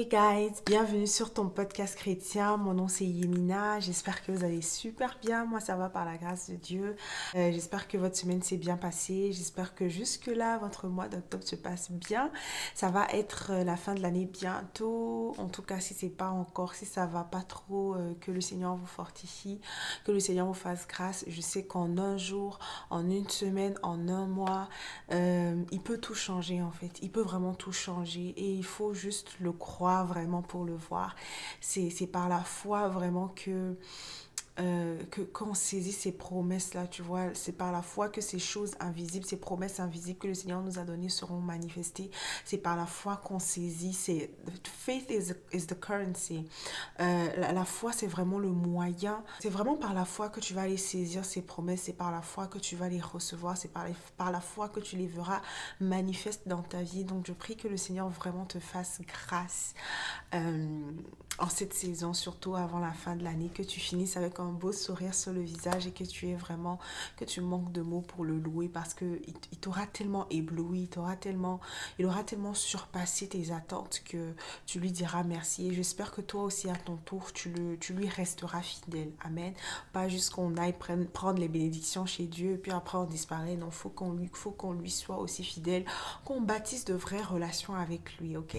Hey guys, bienvenue sur ton podcast chrétien. Mon nom c'est Yemina. J'espère que vous allez super bien. Moi ça va par la grâce de Dieu. J'espère que votre semaine s'est bien passée. J'espère que jusque-là votre mois d'octobre se passe bien. Ça va être la fin de l'année bientôt. En tout cas si c'est pas encore, si ça va pas trop, que le Seigneur vous fortifie, que le Seigneur vous fasse grâce. Je sais qu'en un jour, en une semaine, en un mois, il peut tout changer en fait. Il peut vraiment tout changer et il faut juste le croire vraiment pour le voir. C'est par la foi vraiment que quand on saisit ces promesses-là, tu vois, c'est par la foi que ces choses invisibles, ces promesses invisibles que le Seigneur nous a données seront manifestées. C'est par la foi qu'on saisit. Faith is the currency. La foi, c'est vraiment le moyen. C'est vraiment par la foi que tu vas aller saisir ces promesses. C'est par la foi que tu vas les recevoir. C'est par la foi que tu les verras manifestes dans ta vie. Donc, je prie que le Seigneur vraiment te fasse grâce en cette saison, surtout avant la fin de l'année, que tu finisses avec un beau sourire sur le visage et que tu aies vraiment, que tu manques de mots pour le louer parce que il t'aura tellement ébloui, il aura tellement surpassé tes attentes que tu lui diras merci. Et j'espère que toi aussi à ton tour, tu lui resteras fidèle. Amen. Pas juste qu'on aille prendre les bénédictions chez Dieu et puis après on disparaît. Non, faut qu'on lui soit aussi fidèle, qu'on bâtisse de vraies relations avec lui, ok?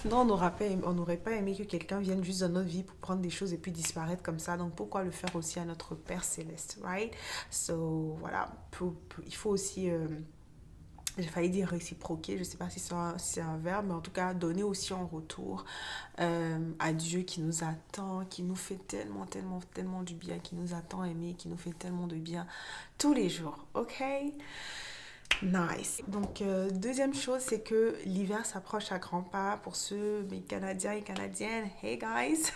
Non, on n'aurait pas aimé que quelqu'un vienne juste dans notre vie pour prendre des choses et puis disparaître comme ça. Donc, pourquoi le faire aussi à notre Père Céleste, right? So, voilà. Il faut aussi, j'ai failli dire réciproquer, je ne sais pas si c'est un verbe, mais en tout cas, donner aussi en retour à Dieu qui nous attend, qui nous fait tellement, tellement, tellement du bien, qui nous a tant aimé, qui nous fait tellement de bien tous les jours, ok? Nice. Donc, deuxième chose, c'est que l'hiver s'approche à grands pas pour ceux, mes Canadiens et Canadiennes. Hey guys!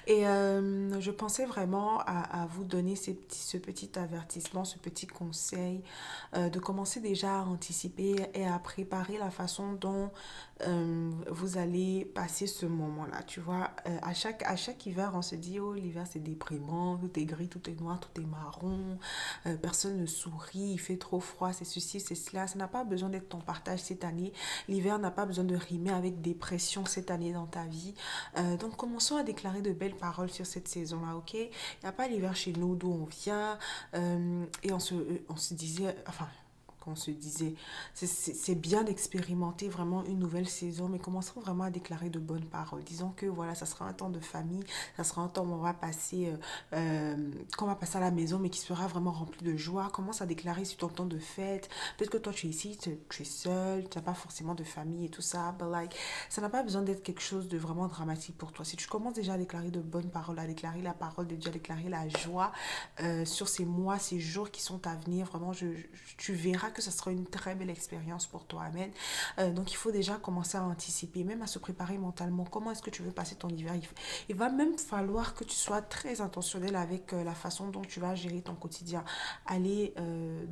Et je pensais vraiment à vous donner ce petit avertissement, ce petit conseil, de commencer déjà à anticiper et à préparer la façon dont vous allez passer ce moment-là. Tu vois, à chaque hiver, on se dit, oh, l'hiver c'est déprimant, tout est gris, tout est noir, tout est marron, personne ne sourit, il fait trop froid, c'est ceci, c'est cela. Ça n'a pas besoin d'être ton partage cette année. L'hiver n'a pas besoin de rimer avec dépression cette année dans ta vie. Donc, commençons à déclarer de belles paroles sur cette saison-là, ok? Il n'y a pas l'hiver chez nous d'où on vient. Et on se disait, enfin, qu'on se disait, c'est bien d'expérimenter vraiment une nouvelle saison, mais commençons vraiment à déclarer de bonnes paroles. Disons que voilà, ça sera un temps de famille, ça sera un temps où on va passer, qu'on va passer à la maison, mais qui sera vraiment rempli de joie. Commence à déclarer sur ton temps de fête. Peut-être que toi tu es ici, tu es seul, tu n'as pas forcément de famille et tout ça, but like, ça n'a pas besoin d'être quelque chose de vraiment dramatique pour toi. Si tu commences déjà à déclarer de bonnes paroles, à déclarer la parole de Dieu, à déclarer la joie sur ces mois, ces jours qui sont à venir, vraiment, tu verras que ce sera une très belle expérience pour toi. Amen. Donc, il faut déjà commencer à anticiper, même à se préparer mentalement. Comment est-ce que tu veux passer ton hiver? Il va même falloir que tu sois très intentionnel avec la façon dont tu vas gérer ton quotidien. Aller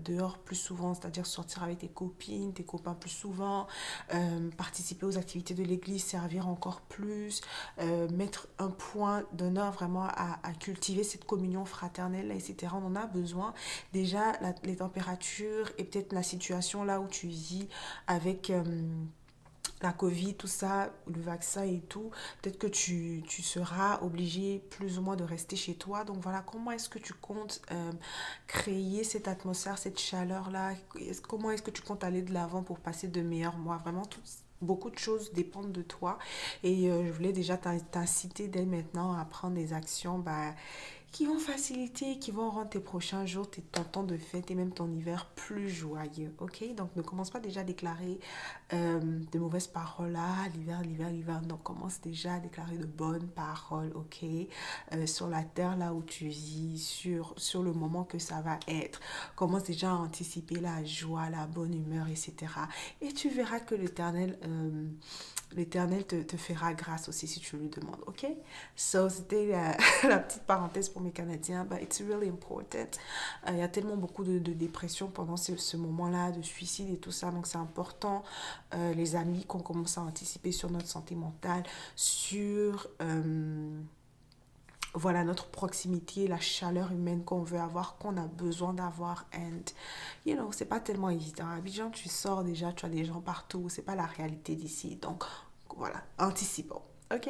dehors plus souvent, c'est-à-dire sortir avec tes copines, tes copains plus souvent, participer aux activités de l'église, servir encore plus, mettre un point d'honneur vraiment à cultiver cette communion fraternelle, etc. On en a besoin. Déjà, les températures et peut-être la situation là où tu vis avec la Covid, tout ça, le vaccin et tout, peut-être que tu seras obligé plus ou moins de rester chez toi. Donc voilà, comment est-ce que tu comptes créer cette atmosphère, cette chaleur-là? Comment est-ce que tu comptes aller de l'avant pour passer de meilleurs mois? Vraiment, beaucoup de choses dépendent de toi. Et je voulais déjà t'inciter dès maintenant à prendre des actions qui vont faciliter, qui vont rendre tes prochains jours, ton temps de fête et même ton hiver plus joyeux, ok? Donc ne commence pas déjà à déclarer de mauvaises paroles, ah, l'hiver, l'hiver, l'hiver. Donc commence déjà à déclarer de bonnes paroles, ok? Sur la terre là où tu vis, sur le moment que ça va être. Commence déjà à anticiper la joie, la bonne humeur, etc. Et tu verras que l'Éternel te fera grâce aussi si tu lui demandes, ok? So, c'était la petite parenthèse pour mes Canadiens, but it's really important. Il y a tellement beaucoup de dépression pendant ce moment-là, de suicide et tout ça, donc c'est important, les amis, qu'on commence à anticiper sur notre santé mentale, sur voilà notre proximité, la chaleur humaine qu'on veut avoir, qu'on a besoin d'avoir. And, c'est pas tellement évident. À Abidjan, tu sors déjà, tu as des gens partout, c'est pas la réalité d'ici. Donc, voilà, anticipons. OK?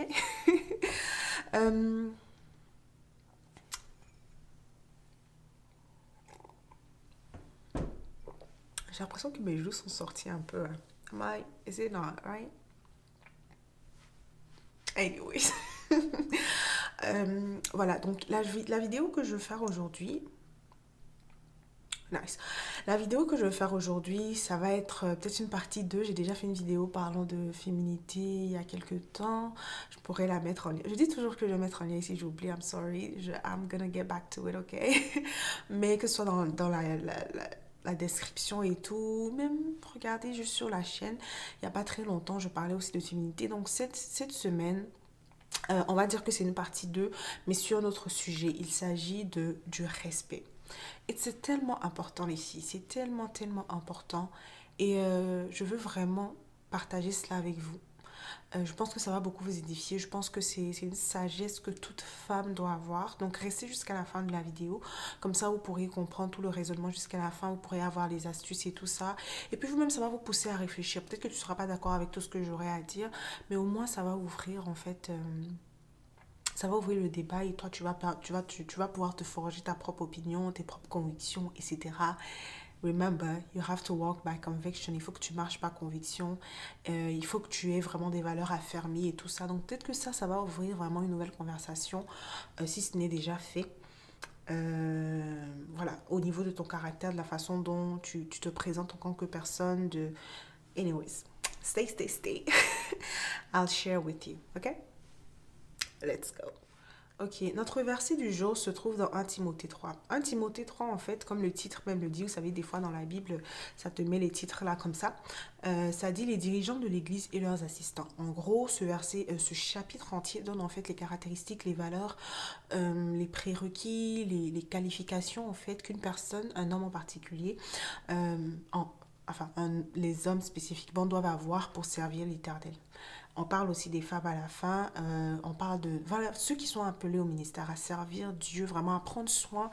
Euh, j'ai l'impression que mes joues sont sorties un peu. Am I, is it not, right? Anyways. Voilà, donc la vidéo que je veux faire aujourd'hui, nice. La vidéo que je vais faire aujourd'hui, ça va être peut-être une partie 2. J'ai déjà fait une vidéo parlant de féminité il y a quelques temps. Je pourrais la mettre en lien. Je dis toujours que je vais mettre en lien. Si j'oublie, I'm sorry. I'm gonna get back to it, ok? Mais que ce soit dans la description et tout. Même regardez juste sur la chaîne. Il n'y a pas très longtemps, je parlais aussi de féminité. Donc cette semaine, on va dire que c'est une partie 2, mais sur notre sujet, il s'agit du respect. Et c'est tellement important les filles, c'est tellement, tellement important. Et je veux vraiment partager cela avec vous. Je pense que ça va beaucoup vous édifier. Je pense que c'est une sagesse que toute femme doit avoir. Donc restez jusqu'à la fin de la vidéo. Comme ça, vous pourrez comprendre tout le raisonnement jusqu'à la fin. Vous pourrez avoir les astuces et tout ça. Et puis vous-même, ça va vous pousser à réfléchir. Peut-être que tu ne seras pas d'accord avec tout ce que j'aurai à dire. Mais au moins, ça va ouvrir en fait... ça va ouvrir le débat et toi, tu vas pouvoir te forger ta propre opinion, tes propres convictions, etc. Remember, you have to walk by conviction. Il faut que tu marches par conviction. Il faut que tu aies vraiment des valeurs affermies et tout ça. Donc peut-être que ça va ouvrir vraiment une nouvelle conversation, si ce n'est déjà fait. Voilà, au niveau de ton caractère, de la façon dont tu te présentes en tant que personne. Anyways, stay. I'll share with you, ok? Let's go. Ok, notre verset du jour se trouve dans 1 Timothée 3. 1 Timothée 3, en fait, comme le titre même le dit, vous savez, des fois dans la Bible, ça te met les titres là comme ça. Ça dit les dirigeants de l'Église et leurs assistants. En gros, ce chapitre entier donne en fait les caractéristiques, les valeurs, les prérequis, les qualifications en fait qu'une personne, un homme en particulier, les hommes spécifiquement doivent avoir pour servir l'Éternel. On parle aussi des femmes à la fin. On parle de voilà, ceux qui sont appelés au ministère à servir Dieu, vraiment à prendre soin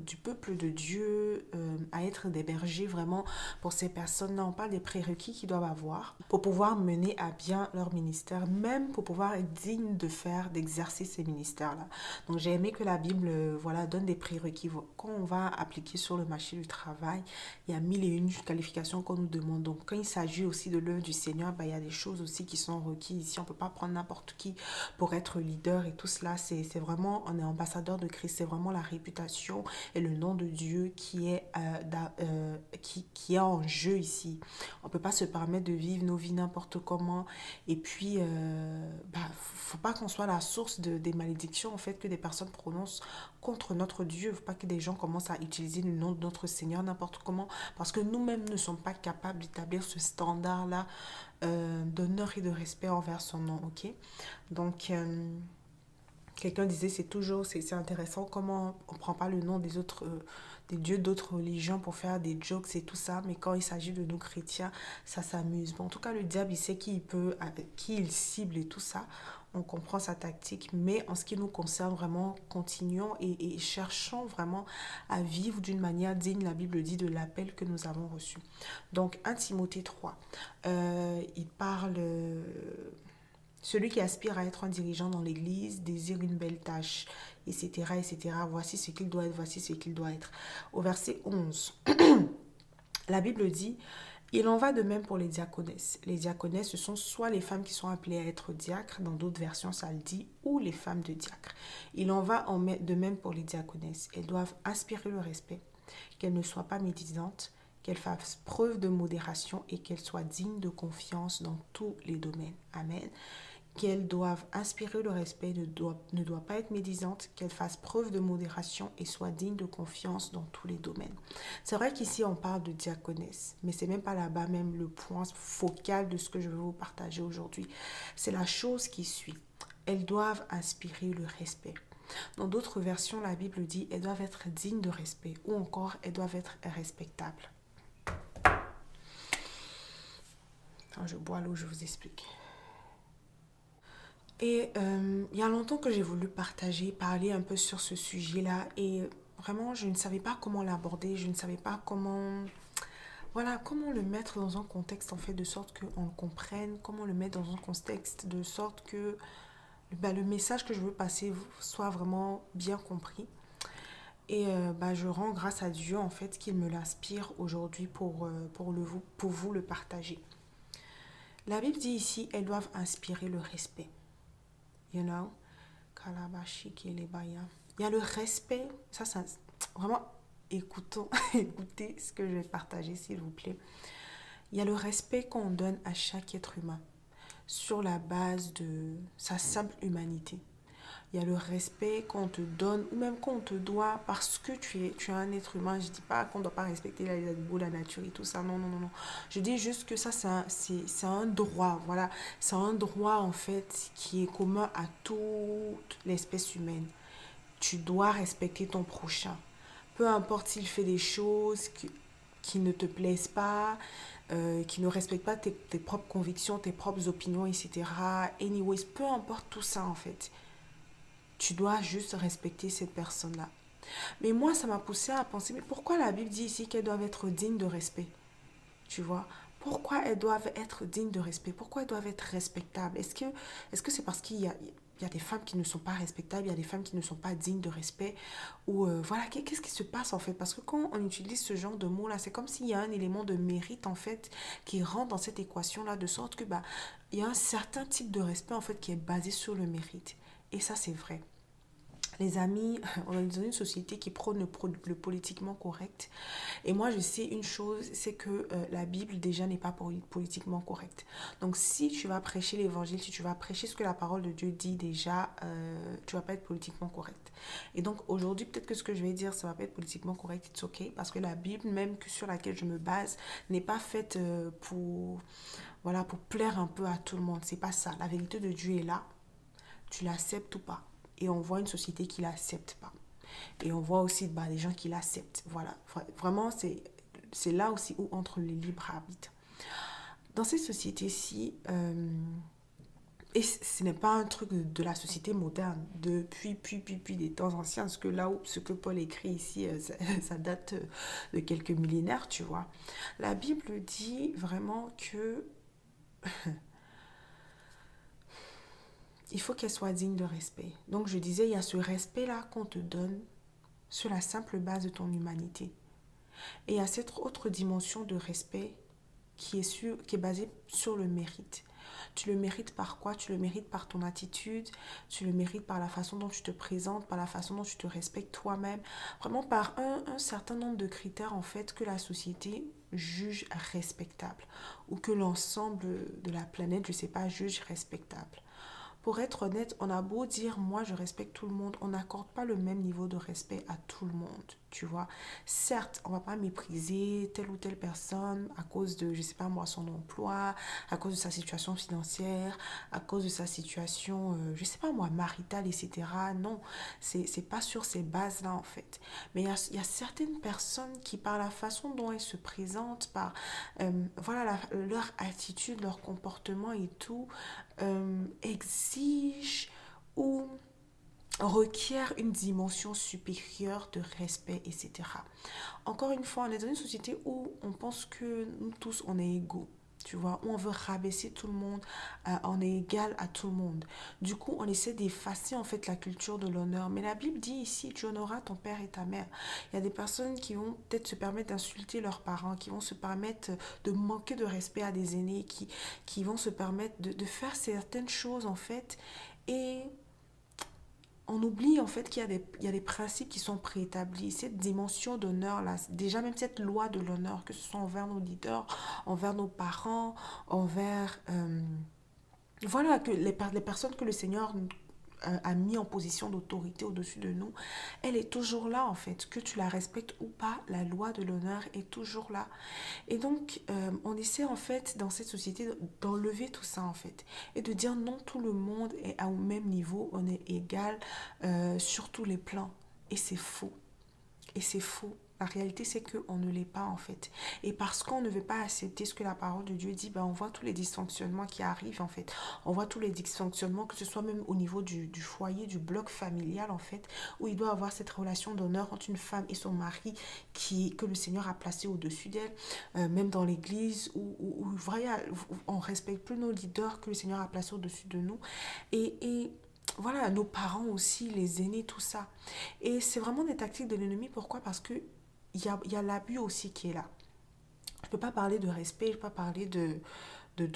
du peuple de Dieu, à être des bergers vraiment pour ces personnes-là. On parle des prérequis qu'ils doivent avoir pour pouvoir mener à bien leur ministère, même pour pouvoir être digne d'exercer ces ministères-là. Donc j'ai aimé que la Bible voilà, donne des prérequis. Quand on va appliquer sur le marché du travail, il y a 1001 qualifications qu'on nous demande. Donc quand il s'agit aussi de l'œuvre du Seigneur, il y a des choses aussi qui sont requises ici. On ne peut pas prendre n'importe qui pour être leader et tout cela. C'est vraiment, on est ambassadeur de Christ. C'est vraiment la réputation et le nom de Dieu qui est en jeu ici. On ne peut pas se permettre de vivre nos vies n'importe comment. Et puis, faut pas qu'on soit la source des malédictions en fait que des personnes prononcent contre notre Dieu. Il ne faut pas que des gens commencent à utiliser le nom de notre Seigneur n'importe comment. Parce que nous-mêmes ne sommes pas capables d'établir ce standard-là d'honneur et de respect envers son nom, ok? Donc, quelqu'un disait, c'est intéressant comment on ne prend pas le nom des autres, des dieux d'autres religions pour faire des jokes et tout ça, mais quand il s'agit de nous chrétiens, ça s'amuse. Bon, en tout cas, le diable, il sait qui il cible et tout ça. On comprend sa tactique, mais en ce qui nous concerne, vraiment, continuons et cherchons vraiment à vivre d'une manière digne, la Bible dit, de l'appel que nous avons reçu. Donc, 1 Timothée 3, il parle... celui qui aspire à être un dirigeant dans l'Église désire une belle tâche, etc., etc. Voici ce qu'il doit être, voici ce qu'il doit être. Au verset 11, la Bible dit, il en va de même pour les diaconesses. Les diaconesses, ce sont soit les femmes qui sont appelées à être diacres, dans d'autres versions ça le dit, ou les femmes de diacres. Il en va de même pour les diaconesses. Elles doivent inspirer le respect, qu'elles ne soient pas médisantes, qu'elles fassent preuve de modération et qu'elles soient dignes de confiance dans tous les domaines. Amen. Qu'elles doivent inspirer le respect, ne doivent pas être médisantes, qu'elles fassent preuve de modération et soient dignes de confiance dans tous les domaines. C'est vrai qu'ici on parle de diaconesse, mais c'est même pas là-bas même le point focal de ce que je veux vous partager aujourd'hui. C'est la chose qui suit. Elles doivent inspirer le respect. Dans d'autres versions, la Bible dit elles doivent être dignes de respect ou encore elles doivent être respectables. Quand je bois l'eau, je vous explique. Et il y a longtemps que j'ai voulu parler un peu sur ce sujet-là. Et vraiment, je ne savais pas comment l'aborder. Je ne savais pas comment Voilà, comment le mettre dans un contexte en fait de sorte qu'on le comprenne, comment le mettre dans un contexte de sorte que le message que je veux passer soit vraiment bien compris. Et je rends grâce à Dieu en fait qu'il me l'inspire aujourd'hui pour vous le partager. La Bible dit ici, elles doivent inspirer le respect. You know? Kalabashi kelebaya. Il y a le respect, ça c'est vraiment écoutons, écoutez ce que je vais partager s'il vous plaît. Il y a le respect qu'on donne à chaque être humain sur la base de sa simple humanité. Il y a le respect qu'on te donne ou même qu'on te doit parce que tu es un être humain. Je ne dis pas qu'on ne doit pas respecter les animaux, la nature et tout ça. Non, non, non, non. Je dis juste que ça, c'est un droit. Voilà. C'est un droit en fait qui est commun à toute l'espèce humaine. Tu dois respecter ton prochain. Peu importe s'il fait des choses qui ne te plaisent pas, qui ne respectent pas tes propres convictions, tes propres opinions, etc. Anyways, peu importe tout ça en fait. Tu dois juste respecter cette personne-là. Mais moi, ça m'a poussé à penser, mais pourquoi la Bible dit ici qu'elles doivent être dignes de respect? Tu vois? Pourquoi elles doivent être dignes de respect? Pourquoi elles doivent être respectables? Est-ce que c'est parce qu'il y a des femmes qui ne sont pas respectables, il y a des femmes qui ne sont pas dignes de respect? Ou voilà, qu'est-ce qui se passe en fait? Parce que quand on utilise ce genre de mots-là, c'est comme s'il y a un élément de mérite en fait qui rentre dans cette équation-là, de sorte que il y a un certain type de respect en fait qui est basé sur le mérite. Et ça, c'est vrai. Les amis, on est dans une société qui prône le politiquement correct. Et moi, je sais une chose, c'est que la Bible déjà n'est pas politiquement correcte. Donc, si tu vas prêcher l'évangile, si tu vas prêcher ce que la parole de Dieu dit déjà, tu vas pas être politiquement correct. Et donc, aujourd'hui, peut-être que ce que je vais dire, ça va pas être politiquement correct, it's okay, parce que la Bible, même que sur laquelle je me base, n'est pas faite voilà, pour plaire un peu à tout le monde. C'est pas ça. La vérité de Dieu est là. Tu l'acceptes ou pas. Et on voit une société qui l'accepte pas. Et on voit aussi des gens qui l'acceptent. Voilà. Vraiment, c'est là aussi où entre les libres arbitres. Dans cette société-ci, et ce n'est pas un truc de la société moderne, depuis des temps anciens, parce que là où ce que Paul écrit ici, ça date de quelques millénaires, tu vois. La Bible dit vraiment que il faut qu'elle soit digne de respect. Donc je disais, il y a ce respect-là qu'on te donne sur la simple base de ton humanité. Et il y a cette autre dimension de respect qui est basée sur le mérite. Tu le mérites par quoi? Tu le mérites par ton attitude, tu le mérites par la façon dont tu te présentes, par la façon dont tu te respectes toi-même, vraiment par un certain nombre de critères en fait que la société juge respectable ou que l'ensemble de la planète, je ne sais pas, juge respectable. Pour être honnête, on a beau dire moi je respecte tout le monde, on n'accorde pas le même niveau de respect à tout le monde, tu vois. Certes, on va pas mépriser telle ou telle personne à cause de, je sais pas moi, son emploi, à cause de sa situation financière, à cause de sa situation, je sais pas moi, maritale, etc. Non, c'est pas sur ces bases-là en fait. Mais il y a certaines personnes qui, par la façon dont elles se présentent, par voilà, leur attitude, leur comportement et tout, exige ou requiert une dimension supérieure de respect, etc. Encore une fois, on est dans une société où on pense que nous tous, on est égaux. Tu vois, où on veut rabaisser tout le monde, on est égal à tout le monde. Du coup, on essaie d'effacer en fait la culture de l'honneur. Mais la Bible dit ici, tu honoreras ton père et ta mère. Il y a des personnes qui vont peut-être se permettre d'insulter leurs parents, qui vont se permettre de manquer de respect à des aînés, qui vont se permettre de faire certaines choses en fait. Et on oublie en fait qu'il y a des principes qui sont préétablis. Cette dimension d'honneur, là, déjà même cette loi de l'honneur, que ce soit envers nos leaders, envers nos parents, envers voilà, que les personnes que le Seigneur a mis en position d'autorité au-dessus de nous, elle est toujours là en fait. Que tu la respectes ou pas, la loi de l'honneur est toujours là. Et donc, on essaie en fait dans cette société d'enlever tout ça en fait. Et de dire non, tout le monde est au même niveau, on est égal sur tous les plans. Et c'est faux. Et c'est faux. La réalité, c'est qu'on ne l'est pas en fait. Et parce qu'on ne veut pas accepter ce que la parole de Dieu dit, ben, on voit tous les dysfonctionnements qui arrivent en fait. On voit tous les dysfonctionnements, que ce soit même au niveau du foyer, du bloc familial en fait, où il doit avoir cette relation d'honneur entre une femme et son mari que le Seigneur a placé au-dessus d'elle, même dans l'église, où voilà, on ne respecte plus nos leaders que le Seigneur a placés au-dessus de nous. Et voilà, nos parents aussi, les aînés, tout ça. Et c'est vraiment des tactiques de l'ennemi. Pourquoi? Parce que il y a l'abus aussi qui est là. Je ne peux pas parler de respect, je ne peux pas parler de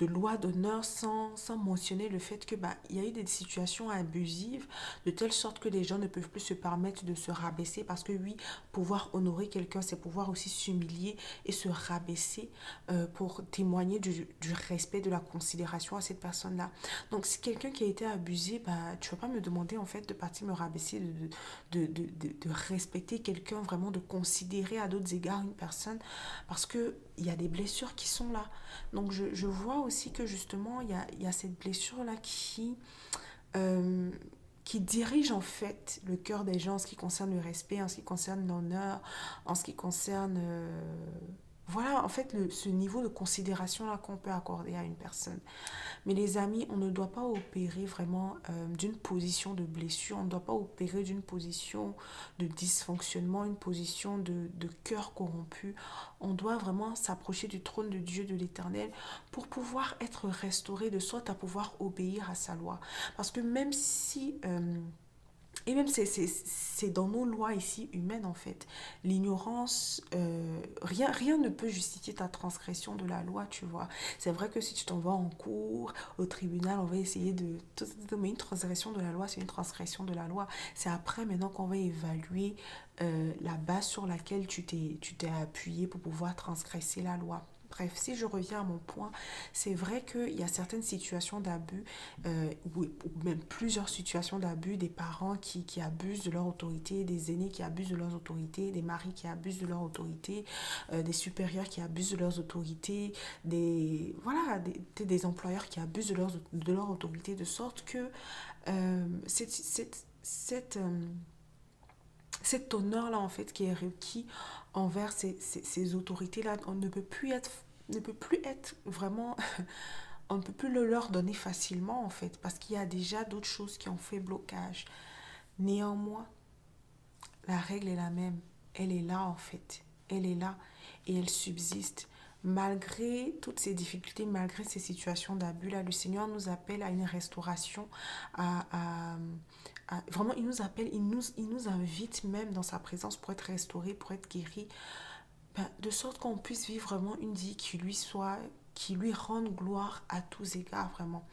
loi d'honneur sans mentionner le fait que il y a eu des situations abusives de telle sorte que les gens ne peuvent plus se permettre de se rabaisser parce que oui, pouvoir honorer quelqu'un, c'est pouvoir aussi s'humilier et se rabaisser pour témoigner du respect, de la considération à cette personne-là. Donc si quelqu'un qui a été abusé, tu ne vas pas me demander en fait de partir me rabaisser, de respecter quelqu'un, vraiment de considérer à d'autres égards une personne parce que il y a des blessures qui sont là. Donc je vois aussi que justement, il y a cette blessure-là euh, qui dirige en fait le cœur des gens en ce qui concerne le respect, en ce qui concerne l'honneur, en ce qui concerne voilà, en fait, ce niveau de considération-là qu'on peut accorder à une personne. Mais les amis, on ne doit pas opérer vraiment d'une position de blessure, on ne doit pas opérer d'une position de dysfonctionnement, une position de cœur corrompu. On doit vraiment s'approcher du trône de Dieu, de l'Éternel, pour pouvoir être restauré de sorte à pouvoir obéir à sa loi. Parce que même si... et même c'est dans nos lois ici humaines en fait. L'ignorance, rien ne peut justifier ta transgression de la loi, tu vois. C'est vrai que si tu t'en vas en cours, au tribunal, on va essayer de... Mais une transgression de la loi, c'est une transgression de la loi. C'est après maintenant qu'on va évaluer la base sur laquelle tu t'es appuyé pour pouvoir transgresser la loi. Bref, si je reviens à mon point, c'est vrai qu'il y a certaines situations d'abus, ou même plusieurs situations d'abus, des parents qui abusent de leur autorité, des aînés qui abusent de leur autorité, des maris qui abusent de leur autorité, des supérieurs qui abusent de leurs autorités, voilà, des employeurs qui abusent de leur autorité, de sorte que cet honneur-là, en fait, qui est requis envers ces autorités-là, on ne peut plus être vraiment, on ne peut plus le leur donner facilement, en fait, parce qu'il y a déjà d'autres choses qui ont fait blocage. Néanmoins, la règle est la même. Elle est là, en fait. Elle est là et elle subsiste. Malgré toutes ces difficultés, malgré ces situations d'abus, là, le Seigneur nous appelle à une restauration, à, à, vraiment, il nous appelle, il nous invite même dans sa présence pour être restauré, pour être guéri, de sorte qu'on puisse vivre vraiment une vie qui lui rende gloire à tous égards, vraiment.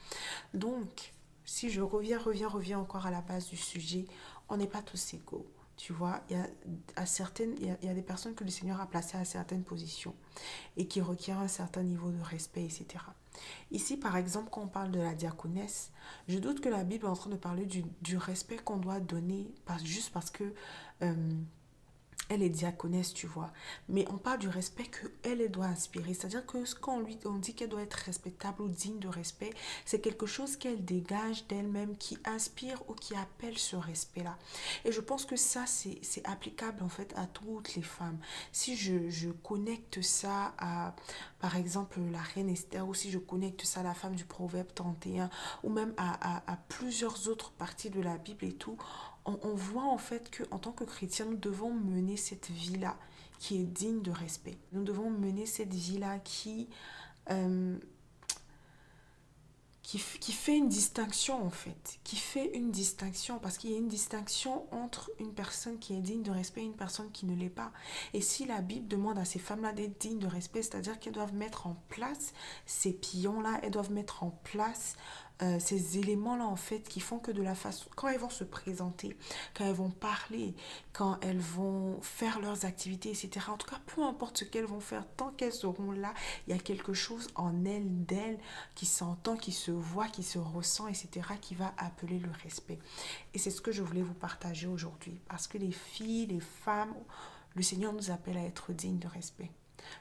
Donc, si je reviens encore à la base du sujet, on n'est pas tous égaux. Tu vois, il y a des personnes que le Seigneur a placées à certaines positions et qui requièrent un certain niveau de respect, etc. Ici, par exemple, quand on parle de la diaconesse, je doute que la Bible est en train de parler du respect qu'on doit donner, juste parce que euh, elle est diaconesse, tu vois. Mais on parle du respect qu'elle doit inspirer. C'est-à-dire que on dit qu'elle doit être respectable ou digne de respect, c'est quelque chose qu'elle dégage d'elle-même, qui inspire ou qui appelle ce respect-là. Et je pense que ça, c'est applicable en fait à toutes les femmes. Si je connecte ça à, par exemple, la reine Esther, ou si je connecte ça à la femme du Proverbe 31, ou même à plusieurs autres parties de la Bible et tout, on voit en fait qu'en tant que chrétien, nous devons mener cette vie-là qui est digne de respect. Nous devons mener cette vie-là euh, qui fait une distinction en fait, qui fait une distinction parce qu'il y a une distinction entre une personne qui est digne de respect et une personne qui ne l'est pas. Et si la Bible demande à ces femmes-là d'être dignes de respect, c'est-à-dire qu'elles doivent mettre en place ces pions-là, elles doivent mettre en place ces éléments-là en fait qui font que de la façon, quand elles vont se présenter, quand elles vont parler, quand elles vont faire leurs activités, etc. En tout cas, peu importe ce qu'elles vont faire, tant qu'elles seront là, il y a quelque chose en elles, d'elles, qui s'entend, qui se voit, qui se ressent, etc., qui va appeler le respect. Et c'est ce que je voulais vous partager aujourd'hui. Parce que les filles, les femmes, le Seigneur nous appelle à être dignes de respect.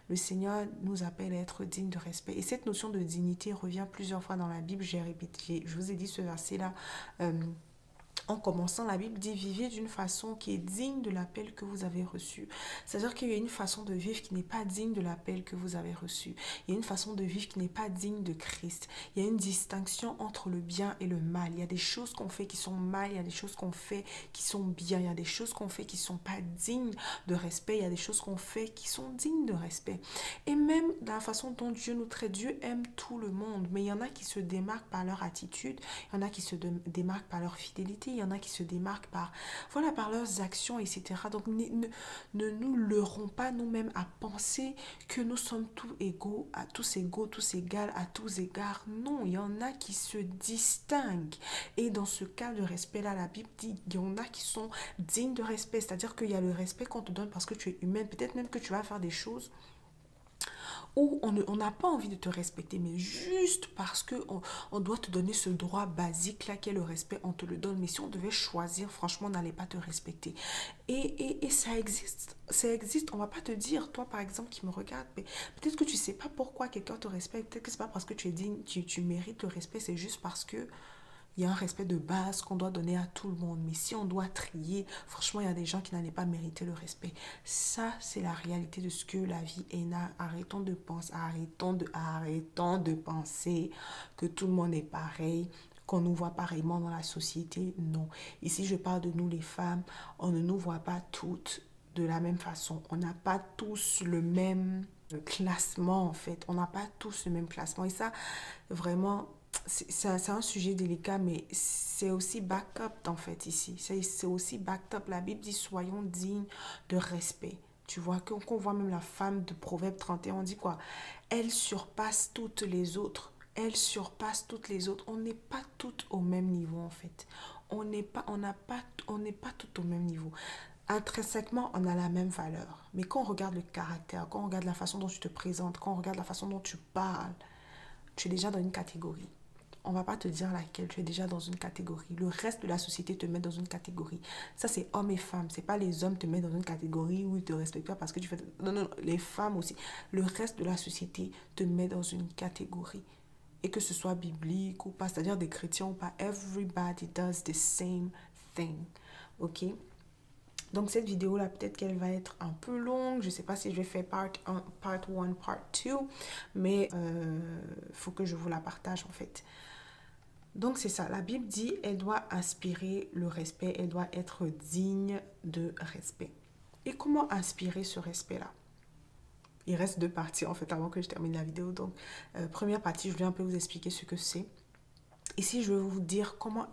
Le Seigneur nous appelle à être dignes de respect. Et cette notion de dignité revient plusieurs fois dans la Bible. J'ai répété, je vous ai dit ce verset-là En commençant, la Bible dit vivez d'une façon qui est digne de l'appel que vous avez reçu. C'est-à-dire qu'il y a une façon de vivre qui n'est pas digne de l'appel que vous avez reçu. Il y a une façon de vivre qui n'est pas digne de Christ. Il y a une distinction entre le bien et le mal. Il y a des choses qu'on fait qui sont mal, il y a des choses qu'on fait qui sont bien. Il y a des choses qu'on fait qui ne sont pas dignes de respect. Il y a des choses qu'on fait qui sont dignes de respect. Et même dans la façon dont Dieu nous traite, Dieu aime tout le monde. Mais il y en a qui se démarquent par leur attitude, il y en a qui se démarquent par leur fidélité, il y en a qui se démarquent par, voilà, par leurs actions, etc. Donc ne nous leurrons pas nous-mêmes à penser que nous sommes tous égaux, tous égales, à tous égards. Non, il y en a qui se distinguent. Et dans ce cas de respect-là, la Bible dit qu'il y en a qui sont dignes de respect. C'est-à-dire qu'il y a le respect qu'on te donne parce que tu es humaine. Peut-être même que tu vas faire des choses où on n'a pas envie de te respecter, mais juste parce qu'on doit te donner ce droit basique-là qui est le respect, on te le donne. Mais si on devait choisir, franchement, on n'allait pas te respecter. Et ça existe. On ne va pas te dire, toi par exemple qui me regarde, mais peut-être que tu ne sais pas pourquoi quelqu'un te respecte, peut-être que ce n'est pas parce que tu es digne, tu mérites le respect, c'est juste parce que il y a un respect de base qu'on doit donner à tout le monde. Mais si on doit trier, franchement, il y a des gens qui n'allaient pas mériter le respect. Ça, c'est la réalité de ce que la vie est. Arrêtons de penser, arrêtons de penser que tout le monde est pareil, qu'on nous voit pareillement dans la société. Non. Ici, je parle de nous les femmes. On ne nous voit pas toutes de la même façon. On n'a pas tous le même classement, en fait. On n'a pas tous le même classement. Et ça, vraiment, c'est un sujet délicat, mais c'est aussi back-up en fait ici. C'est aussi back-up. La Bible dit soyons dignes de respect. Tu vois, qu'on voit même la femme de Proverbe 31, on dit quoi? Elle surpasse toutes les autres. Elle surpasse toutes les autres. On n'est pas toutes au même niveau en fait. On n'est pas toutes au même niveau. Intrinsèquement, on a la même valeur. Mais quand on regarde le caractère, quand on regarde la façon dont tu te présentes, quand on regarde la façon dont tu parles, tu es déjà dans une catégorie. On va pas te dire laquelle, tu es déjà dans une catégorie. Le reste de la société te met dans une catégorie. Ça, c'est hommes et femmes. C'est pas les hommes te mettent dans une catégorie où ils te respectent pas parce que tu fais... Non, non, non, les femmes aussi. Le reste de la société te met dans une catégorie. Et que ce soit biblique ou pas, c'est-à-dire des chrétiens ou pas, everybody does the same thing. Ok? Donc cette vidéo là, peut-être qu'elle va être un peu longue. Je ne sais pas si je vais faire part 1, part 2, mais faut que je vous la partage en fait. Donc c'est ça, la Bible dit, elle doit inspirer le respect, elle doit être digne de respect. Et comment inspirer ce respect-là? Il reste deux parties en fait avant que je termine la vidéo. Donc première partie, je vais un peu vous expliquer ce que c'est. Ici, je vais vous dire comment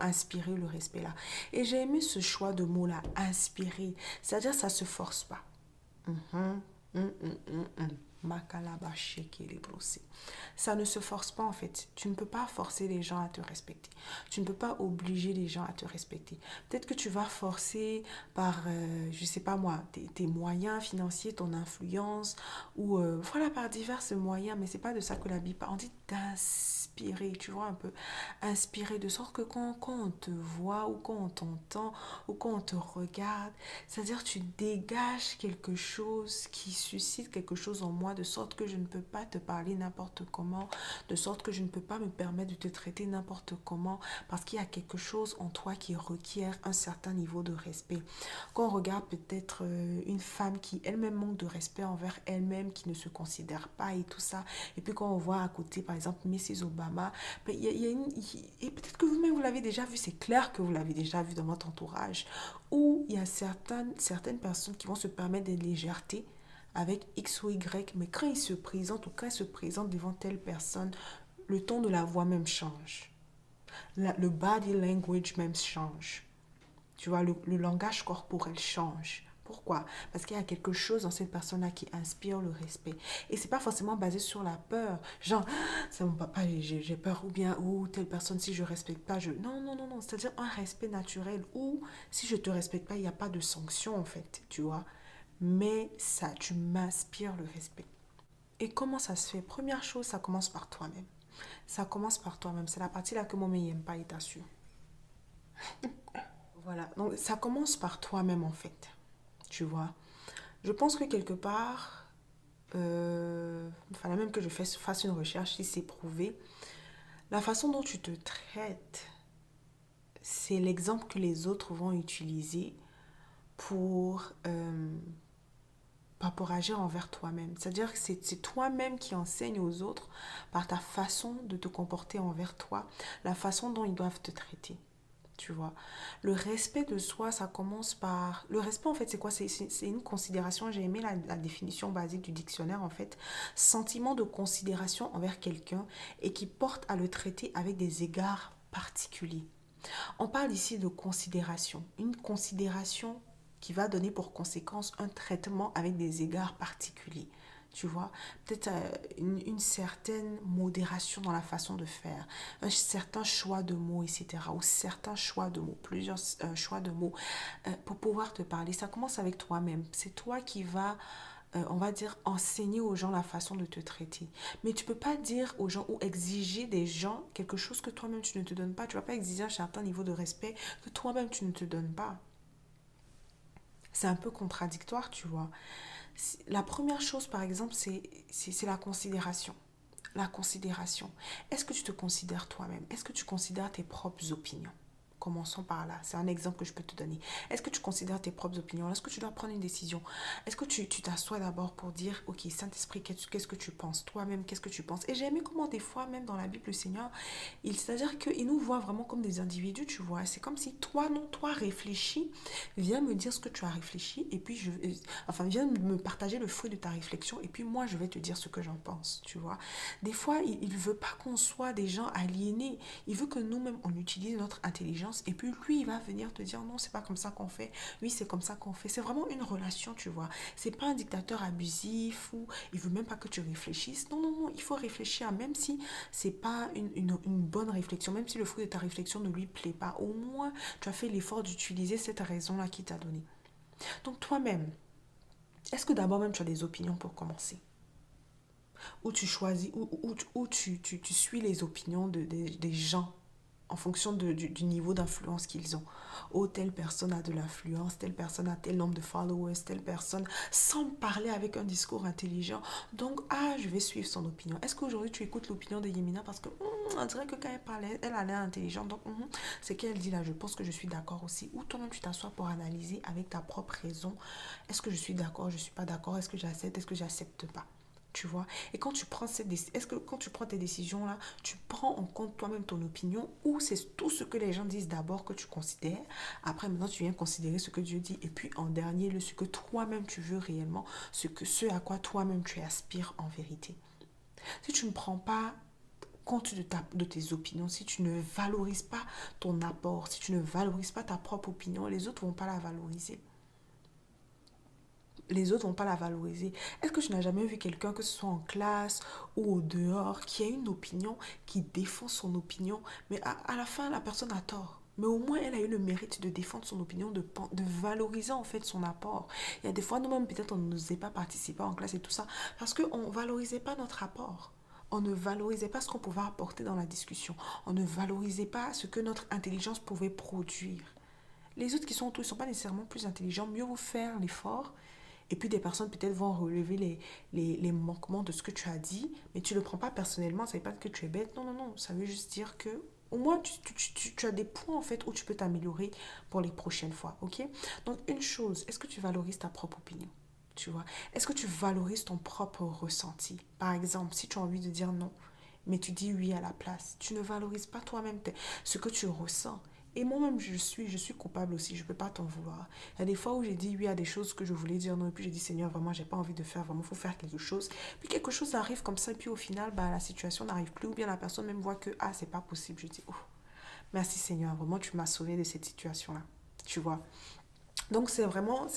inspirer le respect là. Et j'ai aimé ce choix de mots là, inspirer. C'est-à-dire ça ne se force pas. Ça ne se force pas en fait. Tu ne peux pas forcer les gens à te respecter. Tu ne peux pas obliger les gens à te respecter. Peut-être que tu vas forcer par, je ne sais pas moi, tes moyens financiers, ton influence, ou voilà, par divers moyens, mais c'est pas de ça que la Bible parle. On dit d'inspirer, tu vois un peu. Inspirer de sorte que quand on te voit, ou quand on t'entend, ou quand on te regarde, c'est-à-dire tu dégages quelque chose qui suscite quelque chose en moi, de sorte que je ne peux pas te parler n'importe comment, de sorte que je ne peux pas me permettre de te traiter n'importe comment, parce qu'il y a quelque chose en toi qui requiert un certain niveau de respect. Quand on regarde peut-être une femme qui elle-même manque de respect envers elle-même, qui ne se considère pas et tout ça, et puis quand on voit à côté par exemple Mrs. Obama, ben, et peut-être que vous-même vous l'avez déjà vu, c'est clair que vous l'avez déjà vu dans votre entourage, où il y a certaines personnes qui vont se permettre des légèretés avec X ou Y, mais quand ils se présentent ou quand ils se présentent devant telle personne, le ton de la voix même change. Le body language même change. Tu vois, le langage corporel change. Pourquoi? Parce qu'il y a quelque chose dans cette personne-là qui inspire le respect. Et c'est pas forcément basé sur la peur. Genre, c'est mon papa, j'ai peur. Ou bien, ou telle personne, si je respecte pas, je... Non, non, non, non. C'est-à-dire un respect naturel où, si je te respecte pas, il n'y a pas de sanction, en fait. Tu vois? Mais ça, tu m'inspires le respect. Et comment ça se fait? Première chose, ça commence par toi-même. Ça commence par toi-même. C'est la partie là que mon n'aime pas, il t'assure. Voilà. Donc, ça commence par toi-même, en fait. Tu vois? Je pense que quelque part, il fallait même que fasse une recherche si c'est prouvé. La façon dont tu te traites, c'est l'exemple que les autres vont utiliser pour, pour agir envers toi-même. C'est-à-dire que c'est toi-même qui enseignes aux autres par ta façon de te comporter envers toi, la façon dont ils doivent te traiter. Tu vois, le respect de soi, ça commence par... Le respect, en fait, c'est quoi? C'est une considération. J'ai aimé la définition basique du dictionnaire, en fait. Sentiment de considération envers quelqu'un et qui porte à le traiter avec des égards particuliers. On parle ici de considération. Une considération qui va donner pour conséquence un traitement avec des égards particuliers. Tu vois, peut-être une certaine modération dans la façon de faire, un certain choix de mots, etc. Ou certains choix de mots, plusieurs choix de mots pour pouvoir te parler. Ça commence avec toi-même. C'est toi qui vas on va dire, enseigner aux gens la façon de te traiter. Mais tu ne peux pas dire aux gens ou exiger des gens quelque chose que toi-même tu ne te donnes pas. Tu ne vas pas exiger un certain niveau de respect que toi-même tu ne te donnes pas. C'est un peu contradictoire, tu vois. La première chose, par exemple, c'est la considération. La considération. Est-ce que tu te considères toi-même? Est-ce que tu considères tes propres opinions? Commençons par là. C'est un exemple que je peux te donner. Est-ce que tu considères tes propres opinions? Est-ce que tu dois prendre une décision? Est-ce que tu t'assois d'abord pour dire, ok, Saint-Esprit, qu'est-ce que tu penses? Toi-même, qu'est-ce que tu penses? Et j'ai aimé comment des fois, même dans la Bible, le Seigneur, c'est-à-dire qu'il nous voit vraiment comme des individus, tu vois. C'est comme si toi, non, toi, réfléchis, viens me dire ce que tu as réfléchi, et puis enfin, viens me partager le fruit de ta réflexion, et puis moi, je vais te dire ce que j'en pense, tu vois. Des fois, il ne veut pas qu'on soit des gens aliénés. Il veut que nous-mêmes, on utilise notre intelligence, et puis lui, il va venir te dire, non, c'est pas comme ça qu'on fait. Oui, c'est comme ça qu'on fait. C'est vraiment une relation, tu vois. C'est pas un dictateur abusif, ou il veut même pas que tu réfléchisses. Non, non, non, il faut réfléchir, même si c'est pas une bonne réflexion, même si le fruit de ta réflexion ne lui plaît pas. Au moins, tu as fait l'effort d'utiliser cette raison-là qu'il t'a donnée. Donc toi-même, est-ce que d'abord même tu as des opinions pour commencer? Ou tu choisis, ou tu suis les opinions des gens en fonction du niveau d'influence qu'ils ont. Oh, telle personne a de l'influence, telle personne a tel nombre de followers, telle personne, sans parler avec un discours intelligent. Donc, je vais suivre son opinion. Est-ce qu'aujourd'hui, tu écoutes l'opinion de Yemina parce que on dirait que quand elle parlait, elle a l'air intelligente. Donc, c'est qu'elle dit là, je pense que je suis d'accord aussi. Ou toi-même, tu t'assois pour analyser avec ta propre raison. Est-ce que je suis d'accord, je ne suis pas d'accord, est-ce que j'accepte pas? Tu vois. Et quand tu prends est-ce que quand tu prends tes décisions là, tu prends en compte toi-même ton opinion ou c'est tout ce que les gens disent d'abord que tu considères, après maintenant tu viens considérer ce que Dieu dit et puis en dernier ce que toi-même tu veux réellement, ce à quoi toi-même tu aspires en vérité. Si tu ne prends pas compte de tes opinions, si tu ne valorises pas ton apport, si tu ne valorises pas ta propre opinion, les autres ne vont pas la valoriser. Les autres ne vont pas la valoriser. Est-ce que tu n'as jamais vu quelqu'un, que ce soit en classe ou au dehors, qui a une opinion, qui défend son opinion, mais à la fin, la personne a tort. Mais au moins, elle a eu le mérite de défendre son opinion, de valoriser en fait son apport. Il y a des fois, nous-mêmes, peut-être, on n'osait pas participer en classe et tout ça, parce qu'on ne valorisait pas notre apport. On ne valorisait pas ce qu'on pouvait apporter dans la discussion. On ne valorisait pas ce que notre intelligence pouvait produire. Les autres qui sont autour, ils ne sont pas nécessairement plus intelligents. Mieux vous faire l'effort et puis des personnes peut-être vont relever les manquements de ce que tu as dit, mais tu ne le prends pas personnellement, ça ne veut pas dire que tu es bête. Non, non, non, ça veut juste dire que au moins tu as des points en fait où tu peux t'améliorer pour les prochaines fois, ok? Donc une chose, est-ce que tu valorises ta propre opinion? Tu vois? Est-ce que tu valorises ton propre ressenti? Par exemple, si tu as envie de dire non, mais tu dis oui à la place, tu ne valorises pas toi-même ce que tu ressens. Et moi-même, je suis coupable aussi, je ne peux pas t'en vouloir. Il y a des fois où j'ai dit oui à des choses que je voulais dire non, et puis j'ai dit Seigneur, vraiment, j'ai pas envie de faire, vraiment, il faut faire quelque chose. Puis quelque chose arrive comme ça, et puis au final, la situation n'arrive plus, ou bien la personne même voit que, c'est pas possible. Je dis, oh, merci Seigneur, vraiment, tu m'as sauvé de cette situation-là. Tu vois. Donc c'est vraiment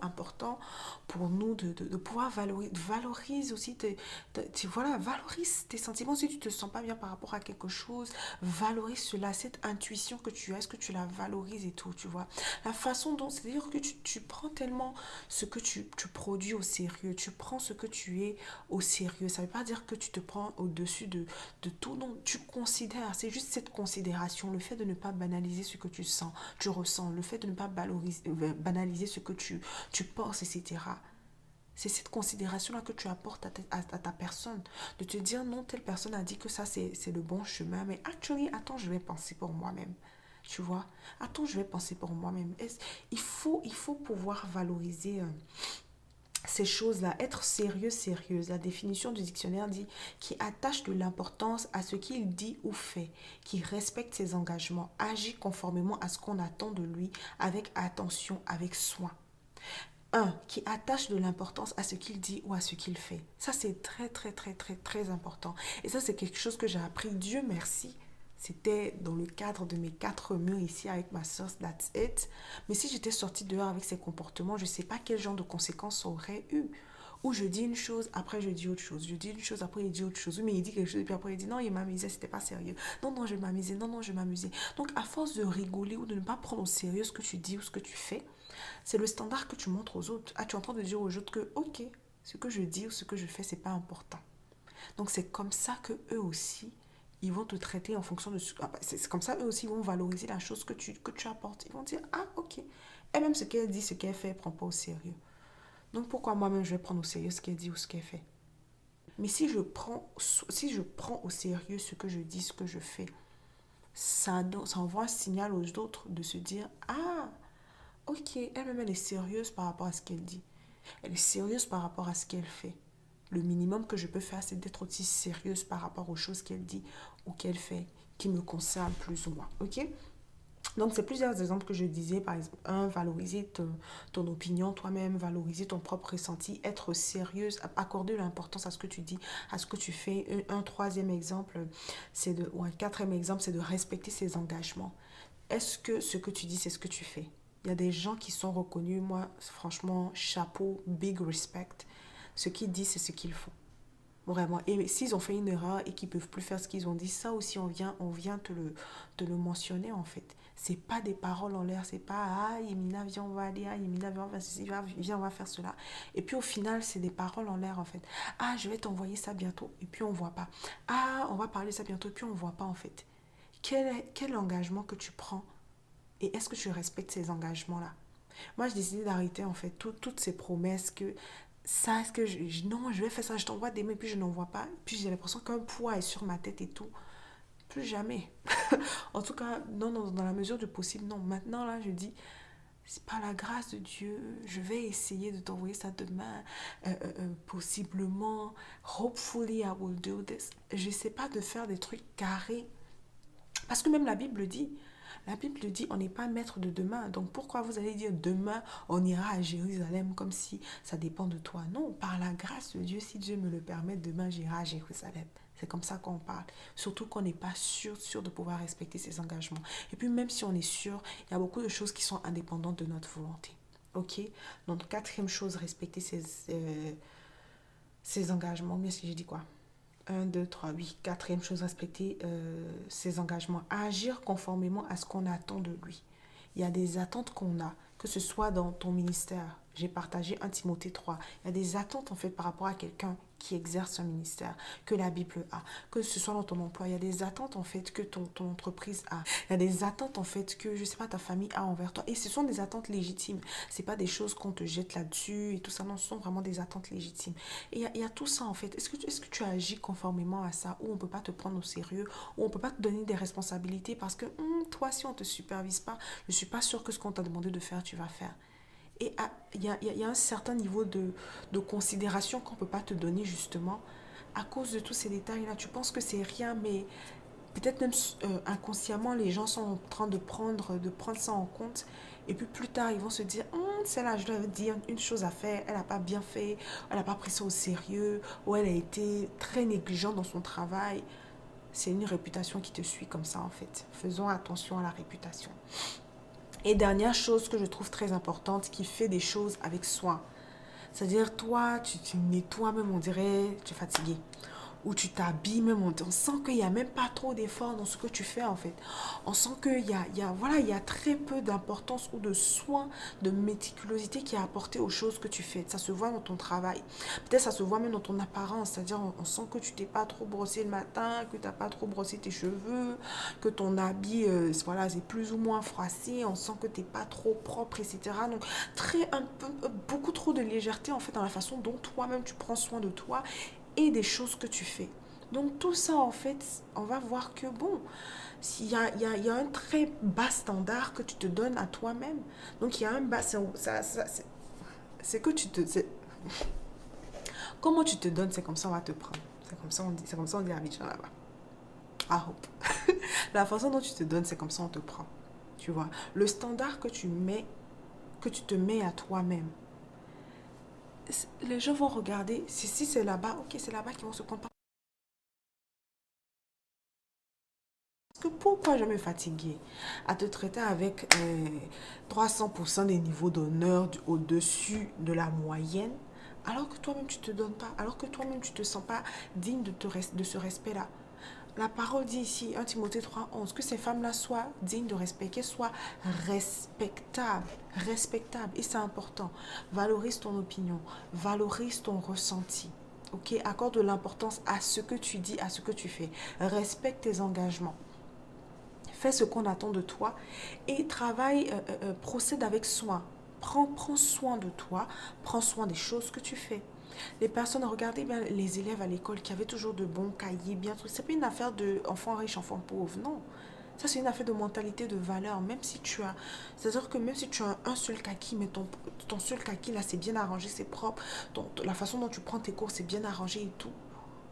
important pour nous de pouvoir valoriser aussi voilà, valorise tes sentiments si tu ne te sens pas bien par rapport à quelque chose, valorise cela, cette intuition que tu as, est-ce que tu la valorises et tout, tu vois. La façon dont, c'est-à-dire que tu prends tellement ce que tu produis au sérieux, tu prends ce que tu es au sérieux, ça ne veut pas dire que tu te prends au-dessus de tout, non, tu considères, c'est juste cette considération, le fait de ne pas banaliser ce que tu sens, tu ressens, le fait de ne pas banaliser ce que tu penses, etc. C'est cette considération-là que tu apportes à ta personne. De te dire, non, telle personne a dit que ça, c'est le bon chemin. Mais actually, attends, je vais penser pour moi-même. Tu vois? Attends, je vais penser pour moi-même. Il faut pouvoir valoriser ces choses-là, être sérieux, sérieuse. La définition du dictionnaire dit qui attache de l'importance à ce qu'il dit ou fait, qui respecte ses engagements, agit conformément à ce qu'on attend de lui, avec attention, avec soin. Un, qui attache de l'importance à ce qu'il dit ou à ce qu'il fait. Ça, c'est très, très, très, très, très important. Et ça, c'est quelque chose que j'ai appris, Dieu merci. C'était dans le cadre de mes 4 murs ici avec ma soeur, that's it. Mais si j'étais sortie dehors avec ces comportements, je ne sais pas quel genre de conséquences ça aurait eu. Ou je dis une chose, après je dis autre chose. Je dis une chose, après il dit autre chose. Oui, mais il dit quelque chose, et puis après il dit non, il m'amusait, c'était pas sérieux. Non, non, je m'amusais, non, non, je m'amusais. Donc, à force de rigoler ou de ne pas prendre au sérieux ce que tu dis ou ce que tu fais, c'est le standard que tu montres aux autres. Ah, tu es en train de dire aux autres que, ok, ce que je dis ou ce que je fais, c'est pas important. Donc, c'est comme ça que eux aussi, ils vont te traiter en fonction de ce... C'est comme ça, eux aussi, ils vont valoriser la chose que tu apportes. Ils vont dire, ah, ok. Et même ce qu'elle dit, ce qu'elle fait, elle ne prend pas au sérieux. Donc, pourquoi moi-même, je vais prendre au sérieux ce qu'elle dit ou ce qu'elle fait? Mais si je prends au sérieux ce que je dis, ce que je fais, ça envoie un signal aux autres de se dire, ah, ok, elle-même, elle est sérieuse par rapport à ce qu'elle dit. Elle est sérieuse par rapport à ce qu'elle fait. Le minimum que je peux faire, c'est d'être aussi sérieuse par rapport aux choses qu'elle dit ou qu'elle fait, qui me concernent plus ou moins. Ok? Donc, c'est plusieurs exemples que je disais. Par exemple, un, valoriser ton opinion toi-même, valoriser ton propre ressenti, être sérieuse, accorder l'importance à ce que tu dis, à ce que tu fais. Un troisième exemple, ou un quatrième exemple, c'est de respecter ses engagements. Est-ce que ce que tu dis, c'est ce que tu fais? Il y a des gens qui sont reconnus. Moi, franchement, chapeau, big respect. Ce qu'ils disent, c'est ce qu'ils font. Vraiment. Et s'ils ont fait une erreur et qu'ils ne peuvent plus faire ce qu'ils ont dit, ça aussi, on vient te le mentionner, en fait. C'est pas des paroles en l'air. C'est pas, ah, Yemina, viens, on va aller. Ah, Yemina, viens, on va faire ceci. Viens, on va faire cela. Et puis, au final, c'est des paroles en l'air, en fait. Ah, je vais t'envoyer ça bientôt. Et puis, on ne voit pas. Ah, on va parler de ça bientôt. Et puis, on ne voit pas, en fait. Quel engagement que tu prends et est-ce que tu respectes ces engagements-là? Moi, j'ai décidé d'arrêter, en fait, toutes ces promesses que ça, est-ce que non, je vais faire ça, je t'envoie des mails, puis je n'en vois pas. Puis j'ai l'impression qu'un poids est sur ma tête et tout. Plus jamais. En tout cas, non, non, dans la mesure du possible, non. Maintenant, là, je dis, c'est par la grâce de Dieu, je vais essayer de t'envoyer ça demain, possiblement. Hopefully, I will do this. Je ne sais pas de faire des trucs carrés. Parce que même la Bible dit, on n'est pas maître de demain. Donc pourquoi vous allez dire demain, on ira à Jérusalem comme si ça dépend de toi? Non, par la grâce de Dieu, si Dieu me le permet, demain j'irai à Jérusalem. C'est comme ça qu'on parle. Surtout qu'on n'est pas sûr de pouvoir respecter ses engagements. Et puis même si on est sûr, il y a beaucoup de choses qui sont indépendantes de notre volonté. Ok? Donc quatrième chose, respecter ses engagements. Mais si j'ai dit quoi? Un, 2, 3, oui. Quatrième chose, respecter ses engagements. Agir conformément à ce qu'on attend de lui. Il y a des attentes qu'on a, que ce soit dans ton ministère. J'ai partagé 1 Timothée 3. Il y a des attentes en fait par rapport à quelqu'un qui exerce un ministère, que la Bible a, que ce soit dans ton emploi. Il y a des attentes en fait que ton entreprise a. Il y a des attentes en fait que, je sais pas, ta famille a envers toi. Et ce sont des attentes légitimes. C'est pas des choses qu'on te jette là-dessus et tout ça. Non, ce sont vraiment des attentes légitimes. Et il y a tout ça en fait. Est-ce que tu agis conformément à ça, ou on peut pas te prendre au sérieux, ou on peut pas te donner des responsabilités parce que toi, si on te supervise pas, je suis pas sûre que ce qu'on t'a demandé de faire, tu vas faire. Et il y a un certain niveau de considération qu'on ne peut pas te donner justement à cause de tous ces détails-là. Tu penses que c'est rien, mais peut-être même inconsciemment, les gens sont en train de prendre ça en compte. Et puis plus tard, ils vont se dire, celle-là, je dois dire une chose à faire, elle n'a pas bien fait, elle n'a pas pris ça au sérieux, ou elle a été très négligente dans son travail. C'est une réputation qui te suit comme ça en fait. Faisons attention à la réputation. Et dernière chose que je trouve très importante, qui fait des choses avec soin. C'est-à-dire, toi, tu nettoies même, on dirait, tu es fatigué. Ou tu t'habilles même, on sent qu'il n'y a même pas trop d'efforts dans ce que tu fais en fait. On sent qu'il y a très peu d'importance ou de soin, de méticulosité qui est apportée aux choses que tu fais. Ça se voit dans ton travail. Peut-être ça se voit même dans ton apparence. C'est-à-dire, on sent que tu t'es pas trop brossé le matin, que tu n'as pas trop brossé tes cheveux, que ton habit, voilà, c'est plus ou moins froissé. On sent que tu n'es pas trop propre, etc. Donc, beaucoup trop de légèreté en fait dans la façon dont toi-même tu prends soin de toi et des choses que tu fais. Donc tout ça, en fait, on va voir que, bon, il y a un très bas standard que tu te donnes à toi-même. Donc il y a un bas... C'est que tu te... Comment tu te donnes, c'est comme ça on va te prendre. C'est comme ça on dit à Abidjan là-bas. Ah, hope. La façon dont tu te donnes, c'est comme ça on te prend. Tu vois, le standard que tu te mets à toi-même, les gens vont regarder, si c'est là-bas, ok, c'est là-bas qu'ils vont se comparer. Parce que pourquoi je me fatiguer à te traiter avec 300% des niveaux d'honneur au-dessus de la moyenne, alors que toi-même tu ne te donnes pas, alors que toi-même tu ne te sens pas digne de ce respect-là. La parole dit ici, 1 Timothée 3,11, que ces femmes-là soient dignes de respect, qu'elles soient respectables. Respectables. Et c'est important. Valorise ton opinion. Valorise ton ressenti. Ok? Accorde de l'importance à ce que tu dis, à ce que tu fais. Respecte tes engagements. Fais ce qu'on attend de toi et travaille, procède avec soin. Prends soin de toi. Prends soin des choses que tu fais. Les personnes, regardez bien les élèves à l'école qui avaient toujours de bons cahiers, bien trucs. C'est pas une affaire de enfant riche, enfant pauvre, non. Ça, c'est une affaire de mentalité, de valeur. Même si tu as, c'est-à-dire que même si tu as un seul kaki, mais ton seul kaki, là, c'est bien arrangé, c'est propre. La façon dont tu prends tes cours, c'est bien arrangé et tout.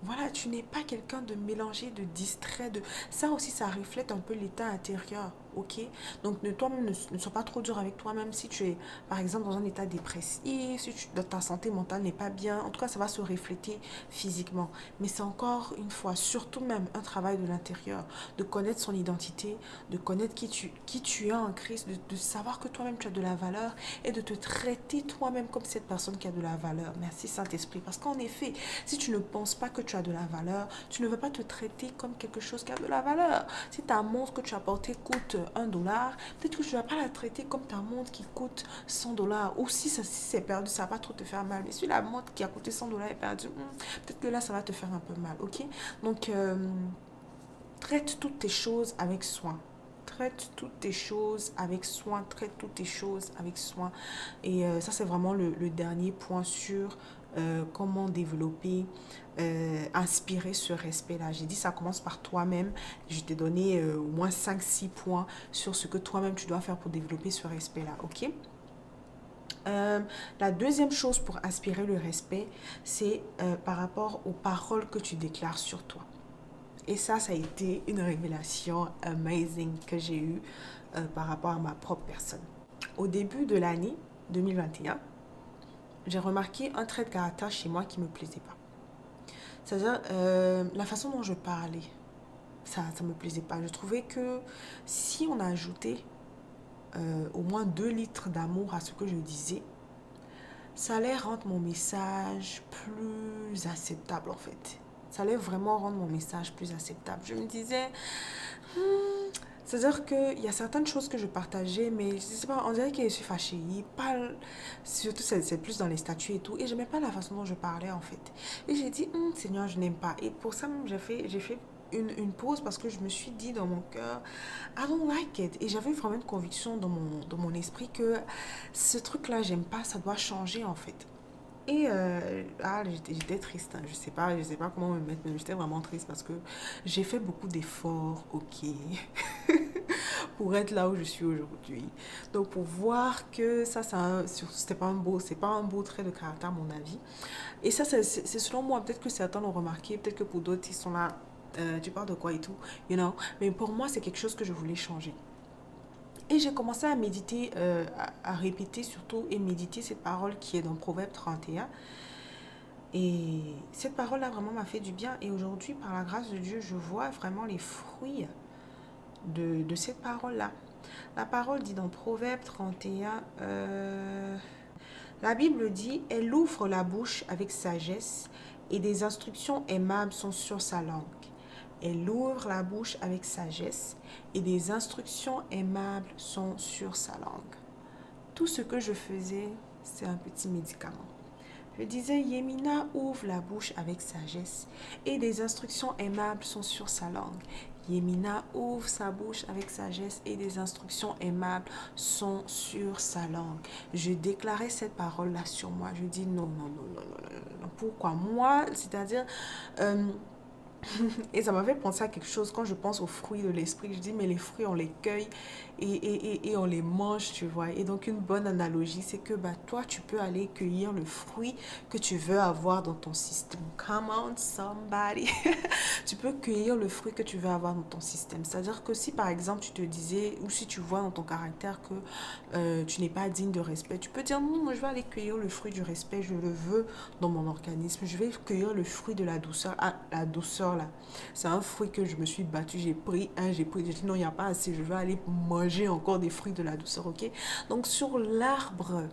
Voilà, tu n'es pas quelqu'un de mélangé, de distrait. Ça aussi, ça reflète un peu l'état intérieur, ok? Donc, toi-même, ne sois pas trop dur avec toi-même si tu es, par exemple, dans un état dépressif, si ta santé mentale n'est pas bien. En tout cas, ça va se refléter physiquement. Mais c'est encore une fois, surtout même, un travail de l'intérieur, de connaître son identité, de connaître qui tu es en Christ, de savoir que toi-même, tu as de la valeur et de te traiter toi-même comme cette personne qui a de la valeur. Merci, Saint-Esprit. Parce qu'en effet, si tu ne penses pas que tu as de la valeur, tu ne veux pas te traiter comme quelque chose qui a de la valeur. Si ta montre que tu as portée coûte 1 dollar, peut-être que tu ne vas pas la traiter comme ta montre qui coûte 100 dollars. Ou si c'est perdu, ça va pas trop te faire mal. Mais si la montre qui a coûté 100 dollars est perdue, peut-être que là, ça va te faire un peu mal. Ok? Donc, traite toutes tes choses avec soin. Traite toutes tes choses avec soin. Traite toutes tes choses avec soin. Et ça, c'est vraiment le dernier point sur comment développer, inspirer ce respect-là. J'ai dit, ça commence par toi-même. Je t'ai donné au moins 5 6 points sur ce que toi-même tu dois faire pour développer ce respect-là. OK? La deuxième chose pour inspirer le respect, c'est par rapport aux paroles que tu déclares sur toi. Et ça a été une révélation amazing que j'ai eue par rapport à ma propre personne. Au début de l'année 2021, j'ai remarqué un trait de caractère chez moi qui ne me plaisait pas. C'est-à-dire la façon dont je parlais, ça ne me plaisait pas. Je trouvais que si on a ajouté au moins 2 litres d'amour à ce que je disais, ça allait rendre mon message plus acceptable en fait. Ça allait vraiment rendre mon message plus acceptable. Je me disais, c'est-à-dire qu'il y a certaines choses que je partageais, mais je sais pas, on dirait que je suis fâchée. Il parle, surtout c'est plus dans les statuts et tout, et je n'aimais pas la façon dont je parlais en fait. Et j'ai dit, Seigneur, je n'aime pas. Et pour ça même, j'ai fait une pause parce que je me suis dit dans mon cœur, I don't like it. Et j'avais vraiment une conviction dans mon esprit que ce truc-là, j'aime pas, ça doit changer en fait. Et j'étais triste, hein. Je sais pas comment me mettre, mais j'étais vraiment triste parce que j'ai fait beaucoup d'efforts, ok, pour être là où je suis aujourd'hui. Donc pour voir que c'est pas un beau trait de caractère à mon avis. Et ça, c'est selon moi, peut-être que certains l'ont remarqué, peut-être que pour d'autres, ils sont là, tu parles de quoi et tout, you know. Mais pour moi, c'est quelque chose que je voulais changer. Et j'ai commencé à méditer, à répéter surtout et méditer cette parole qui est dans Proverbe 31. Et cette parole-là vraiment m'a fait du bien. Et aujourd'hui, par la grâce de Dieu, je vois vraiment les fruits de cette parole-là. La parole dit dans Proverbe 31, la Bible dit, elle ouvre la bouche avec sagesse et des instructions aimables sont sur sa langue. Elle ouvre la bouche avec sagesse et des instructions aimables sont sur sa langue. Tout ce que je faisais, c'est un petit médicament. Je disais, Yemina ouvre la bouche avec sagesse et des instructions aimables sont sur sa langue. Yemina ouvre sa bouche avec sagesse et des instructions aimables sont sur sa langue. Je déclarais cette parole-là sur moi. Je dis non, non, non, non, non, non. Pourquoi moi? C'est-à-dire, Et ça m'a fait penser à quelque chose quand je pense aux fruits de l'esprit. Je dis, mais les fruits, on les cueille et on les mange, tu vois. Et donc, une bonne analogie, c'est que bah, toi, tu peux aller cueillir le fruit que tu veux avoir dans ton système. Come on, somebody. Tu peux cueillir le fruit que tu veux avoir dans ton système. C'est-à-dire que si, par exemple, tu te disais, ou si tu vois dans ton caractère que tu n'es pas digne de respect, tu peux dire, non, moi, je vais aller cueillir le fruit du respect, je le veux dans mon organisme. Je vais cueillir le fruit de la douceur. Ah, la douceur, là. C'est un fruit que je me suis battue, j'ai dit non, il n'y a pas assez, je vais aller manger encore des fruits de la douceur, ok? Donc sur l'arbre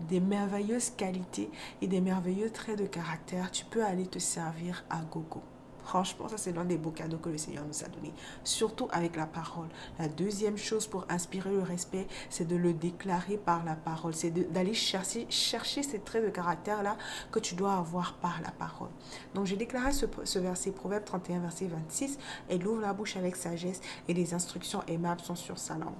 des merveilleuses qualités et des merveilleux traits de caractère, tu peux aller te servir à gogo. Franchement, ça c'est l'un des beaux cadeaux que le Seigneur nous a donné, surtout avec la parole. La deuxième chose pour inspirer le respect, c'est de le déclarer par la parole, c'est d'aller chercher ces traits de caractère-là que tu dois avoir par la parole. Donc j'ai déclaré ce verset, Proverbe 31, verset 26, elle ouvre la bouche avec sagesse et les instructions aimables sont sur sa langue.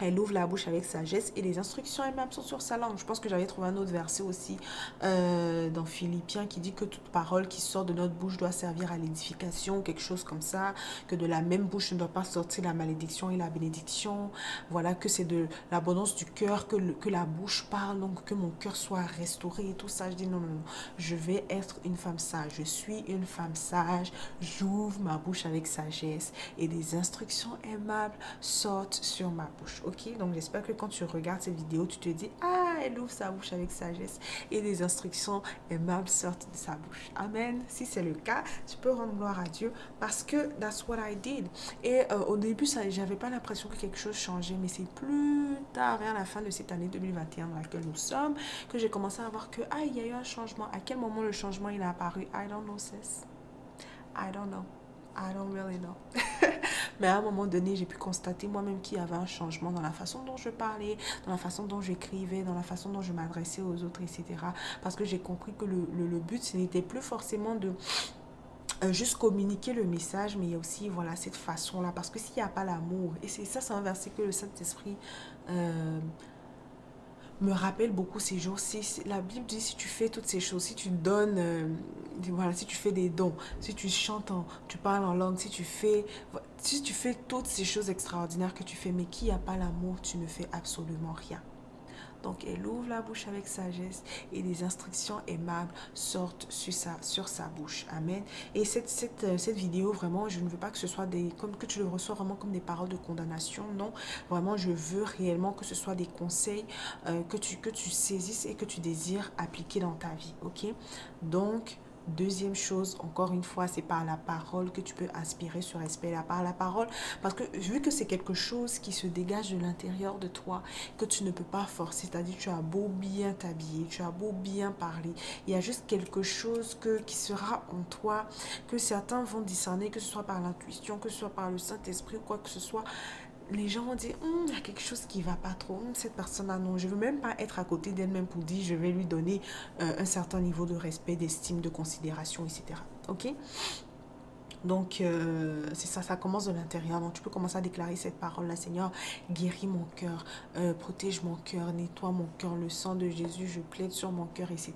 Elle ouvre la bouche avec sagesse et les instructions aimables sont sur sa langue. Je pense que j'avais trouvé un autre verset aussi dans Philippiens qui dit que toute parole qui sort de notre bouche doit servir à l'édification, quelque chose comme ça, que de la même bouche ne doit pas sortir la malédiction et la bénédiction. Voilà, que c'est de l'abondance du cœur que la bouche parle, donc que mon cœur soit restauré et tout ça. Je dis non, non, non, je vais être une femme sage. Je suis une femme sage. J'ouvre ma bouche avec sagesse et des instructions aimables sortent sur ma bouche. Ok, donc j'espère que quand tu regardes cette vidéo, tu te dis, ah, elle ouvre sa bouche avec sagesse et des instructions aimables sortent de sa bouche. Amen. Si c'est le cas, tu peux rendre gloire à Dieu parce que that's what I did. Et au début, j'avais pas l'impression que quelque chose changeait, mais c'est plus tard, vers la fin de cette année 2021 dans laquelle nous sommes, que j'ai commencé à voir que, ah, il y a eu un changement. À quel moment le changement il a apparu? I don't know, sis. I don't know. I don't really know. Mais à un moment donné, j'ai pu constater moi-même qu'il y avait un changement dans la façon dont je parlais, dans la façon dont j'écrivais, dans la façon dont je m'adressais aux autres, etc. Parce que j'ai compris que le but, ce n'était plus forcément de juste communiquer le message, mais il y a aussi voilà, cette façon-là. Parce que s'il n'y a pas l'amour, et c'est un verset que le Saint-Esprit me rappelle beaucoup ces jours-ci. La Bible dit si tu fais toutes ces choses, si tu donnes, voilà, si tu fais des dons, si tu chantes, tu parles en langue, si tu fais toutes ces choses extraordinaires que tu fais, mais qui n'a pas l'amour, tu ne fais absolument rien. Donc, elle ouvre la bouche avec sagesse et des instructions aimables sortent sur sa bouche. Amen. Et cette vidéo, vraiment, je ne veux pas que ce soit comme que tu le reçois vraiment comme des paroles de condamnation. Non, vraiment, je veux réellement que ce soit des conseils que tu saisisses et que tu désires appliquer dans ta vie. Ok? Donc, deuxième chose, encore une fois, c'est par la parole que tu peux inspirer ce respect là, par la parole. Parce que vu que c'est quelque chose qui se dégage de l'intérieur de toi, que tu ne peux pas forcer, c'est-à-dire tu as beau bien t'habiller, tu as beau bien parler, il y a juste quelque chose qui sera en toi, que certains vont discerner, que ce soit par l'intuition, que ce soit par le Saint-Esprit ou quoi que ce soit. Les gens vont dire, il y a quelque chose qui ne va pas trop. Cette personne-là, non, je ne veux même pas être à côté d'elle-même pour dire, je vais lui donner un certain niveau de respect, d'estime, de considération, etc. Ok? Donc, c'est ça, ça commence de l'intérieur. Donc, tu peux commencer à déclarer cette parole-là. Seigneur, guéris mon cœur, protège mon cœur, nettoie mon cœur. Le sang de Jésus, je plaide sur mon cœur, etc.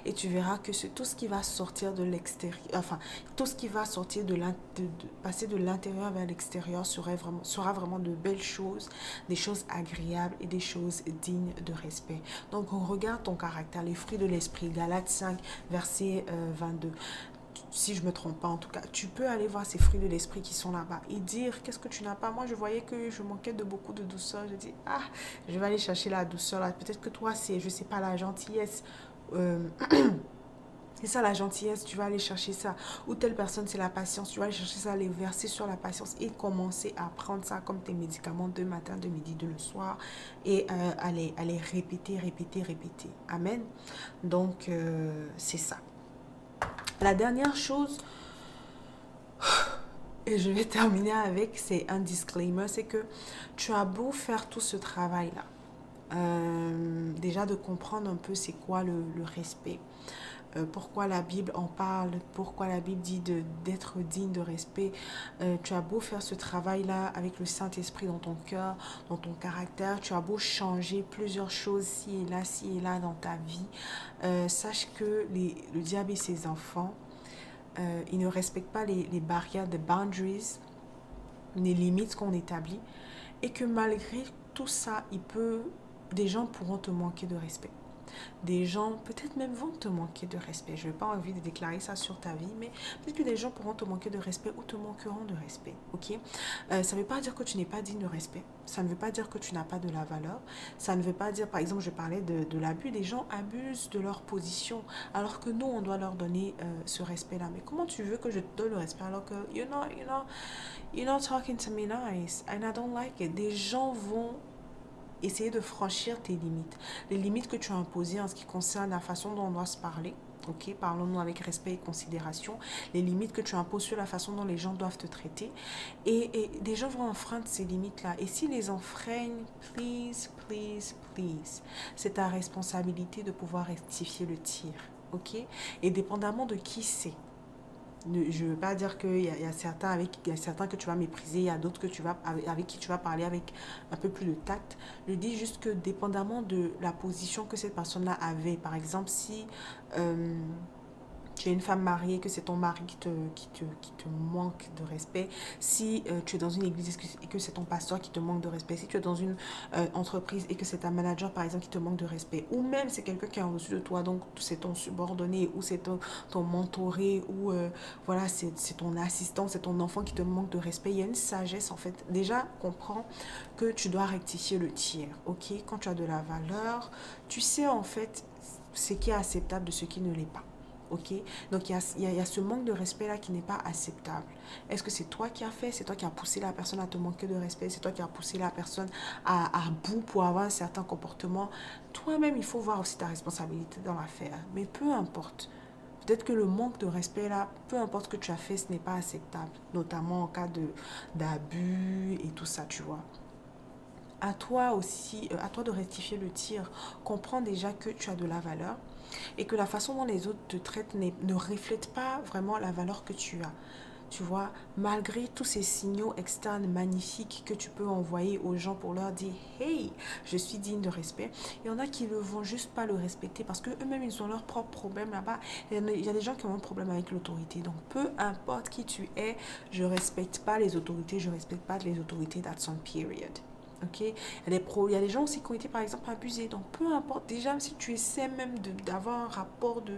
Et tu verras que tout ce qui va sortir de l'extérieur, enfin, tout ce qui va sortir passer de l'intérieur vers l'extérieur sera vraiment de belles choses, des choses agréables et des choses dignes de respect. Donc, on regarde ton caractère, les fruits de l'esprit. Galates 5, verset 22. Si je ne me trompe pas en tout cas, tu peux aller voir ces fruits de l'esprit qui sont là-bas et dire qu'est-ce que tu n'as pas. Moi, je voyais que je manquais de beaucoup de douceur. Je dis, ah, je vais aller chercher la douceur là. Peut-être que toi, c'est, je sais pas, la gentillesse. C'est ça la gentillesse, tu vas aller chercher ça. Ou telle personne, c'est la patience, tu vas aller chercher ça, les verser sur la patience et commencer à prendre ça comme tes médicaments de matin, de midi, de le soir et à les répéter, répéter, répéter. Amen. Donc, c'est ça. La dernière chose, et je vais terminer avec, c'est un disclaimer, c'est que tu as beau faire tout ce travail-là, déjà de comprendre un peu c'est quoi le respect, pourquoi la Bible en parle, pourquoi la Bible dit d'être digne de respect. Tu as beau faire ce travail-là avec le Saint-Esprit dans ton cœur, dans ton caractère, tu as beau changer plusieurs choses ci et là dans ta vie, sache que le diable et ses enfants ils ne respectent pas les barrières, les boundaries, les limites qu'on établit, et que malgré tout ça, des gens pourront te manquer de respect. Des gens peut-être même vont te manquer de respect. Je n'ai pas envie de déclarer ça sur ta vie, mais peut-être que des gens pourront te manquer de respect ou te manqueront de respect. Ok. Ça ne veut pas dire que tu n'es pas digne de respect. Ça ne veut pas dire que tu n'as pas de la valeur. Ça ne veut pas dire, par exemple, je parlais de l'abus. Des gens abusent de leur position alors que nous, on doit leur donner ce respect-là. Mais comment tu veux que je te donne le respect alors que you're not talking to me nice and I don't like it. Des gens vont essayer de franchir tes limites. Les limites que tu as imposées en ce qui concerne la façon dont on doit se parler. Ok, parlons-nous avec respect et considération. Les limites que tu imposes sur la façon dont les gens doivent te traiter. Et des gens vont enfreindre ces limites-là. Et s'ils les enfreignent, please, please, please, c'est ta responsabilité de pouvoir rectifier le tir. Ok? Et dépendamment de qui c'est. Je ne veux pas dire qu'il y a certains que tu vas mépriser, il y a d'autres avec qui tu vas parler avec un peu plus de tact. Je dis juste que dépendamment de la position que cette personne-là avait, par exemple, si tu es une femme mariée, que c'est ton mari qui te manque de respect, si tu es dans une église et que c'est ton pasteur qui te manque de respect, si tu es dans une entreprise et que c'est ta manager, par exemple, qui te manque de respect, ou même c'est quelqu'un qui est en-dessus de toi, donc c'est ton subordonné, ou c'est ton mentoré, ou voilà, c'est ton assistant, c'est ton enfant qui te manque de respect, il y a une sagesse, en fait. Déjà, comprends que tu dois rectifier le tir, ok? Quand tu as de la valeur, tu sais, en fait, ce qui est acceptable de ce qui ne l'est pas. Ok, donc il y a ce manque de respect là qui n'est pas acceptable. Est-ce que c'est toi qui as fait, c'est toi qui as poussé la personne à te manquer de respect, c'est toi qui as poussé la personne à bout pour avoir un certain comportement? Toi-même, il faut voir aussi ta responsabilité dans l'affaire. Mais peu importe. Peut-être que le manque de respect là, peu importe ce que tu as fait, ce n'est pas acceptable. Notamment en cas d'abus et tout ça, tu vois. À toi aussi, à toi de rectifier le tir. Comprends déjà que tu as de la valeur et que la façon dont les autres te traitent ne reflète pas vraiment la valeur que tu as. Tu vois, malgré tous ces signaux externes magnifiques que tu peux envoyer aux gens pour leur dire hey, je suis digne de respect, il y en a qui ne vont juste pas le respecter parce qu'eux-mêmes, ils ont leurs propres problèmes là-bas. Il y a des gens qui ont un problème avec l'autorité. Donc, peu importe qui tu es, je ne respecte pas les autorités, je ne respecte pas les autorités, that's on period. Ok, il y a des gens aussi qui ont été par exemple abusés. Donc peu importe, déjà si tu essaies même d'avoir un rapport de...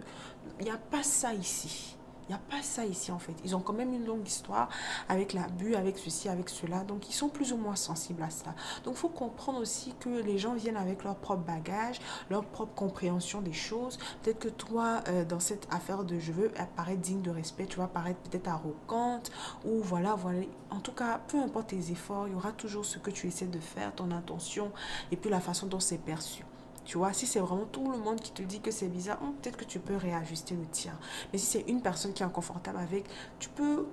Il n'y a pas ça ici. Il n'y a pas ça ici en fait. Ils ont quand même une longue histoire avec l'abus, avec ceci, avec cela. Donc ils sont plus ou moins sensibles à ça. Donc il faut comprendre aussi que les gens viennent avec leur propre bagage, leur propre compréhension des choses. Peut-être que toi, dans cette affaire de je veux paraître digne de respect, tu vas paraître peut-être arrogante ou voilà, voilà. En tout cas, peu importe tes efforts, il y aura toujours ce que tu essaies de faire, ton intention et puis la façon dont c'est perçu. Tu vois, si c'est vraiment tout le monde qui te dit que c'est bizarre, peut-être que tu peux réajuster le tir. Mais si c'est une personne qui est inconfortable avec,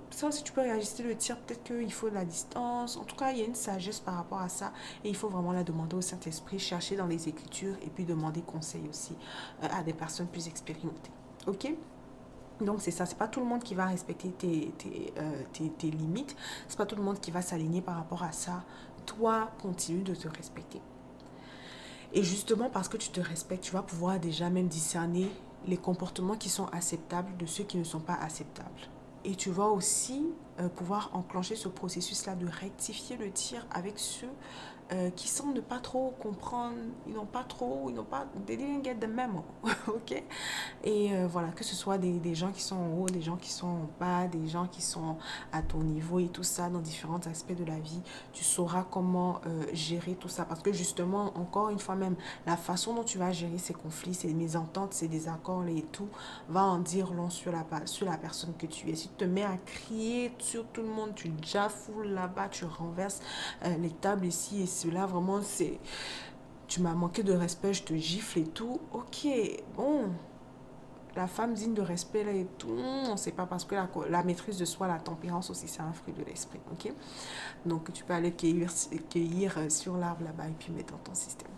ça aussi tu peux réajuster le tir. Peut-être qu'il faut de la distance. En tout cas, il y a une sagesse par rapport à ça. Et il faut vraiment la demander au Saint-Esprit, chercher dans les Écritures et puis demander conseil aussi à des personnes plus expérimentées. Ok? Donc c'est ça, c'est pas tout le monde qui va respecter tes limites, c'est pas tout le monde qui va s'aligner par rapport à ça. Toi, continue de te respecter. Et justement parce que tu te respectes, tu vas pouvoir déjà même discerner les comportements qui sont acceptables de ceux qui ne sont pas acceptables. Et tu vas aussi pouvoir enclencher ce processus-là de rectifier le tir avec ceux qui semblent ne pas trop comprendre, ils n'ont pas, they didn't get the memo, ok? Et voilà, que ce soit des gens qui sont en haut, des gens qui sont en bas, des gens qui sont à ton niveau et tout ça, dans différents aspects de la vie, tu sauras comment gérer tout ça. Parce que justement, encore une fois même, la façon dont tu vas gérer ces conflits, ces mésententes, ces désaccords et tout, va en dire long sur la personne que tu es. Si tu te mets à crier sur tout le monde, tu jafoules là-bas, tu renverses les tables ici et cela, vraiment, c'est... Tu m'as manqué de respect, je te gifle et tout. Ok, bon, la femme digne de respect là et tout, on sait pas parce que la maîtrise de soi, la tempérance aussi, c'est un fruit de l'esprit, ok? Donc tu peux aller cueillir sur l'arbre là-bas et puis mettre dans ton système.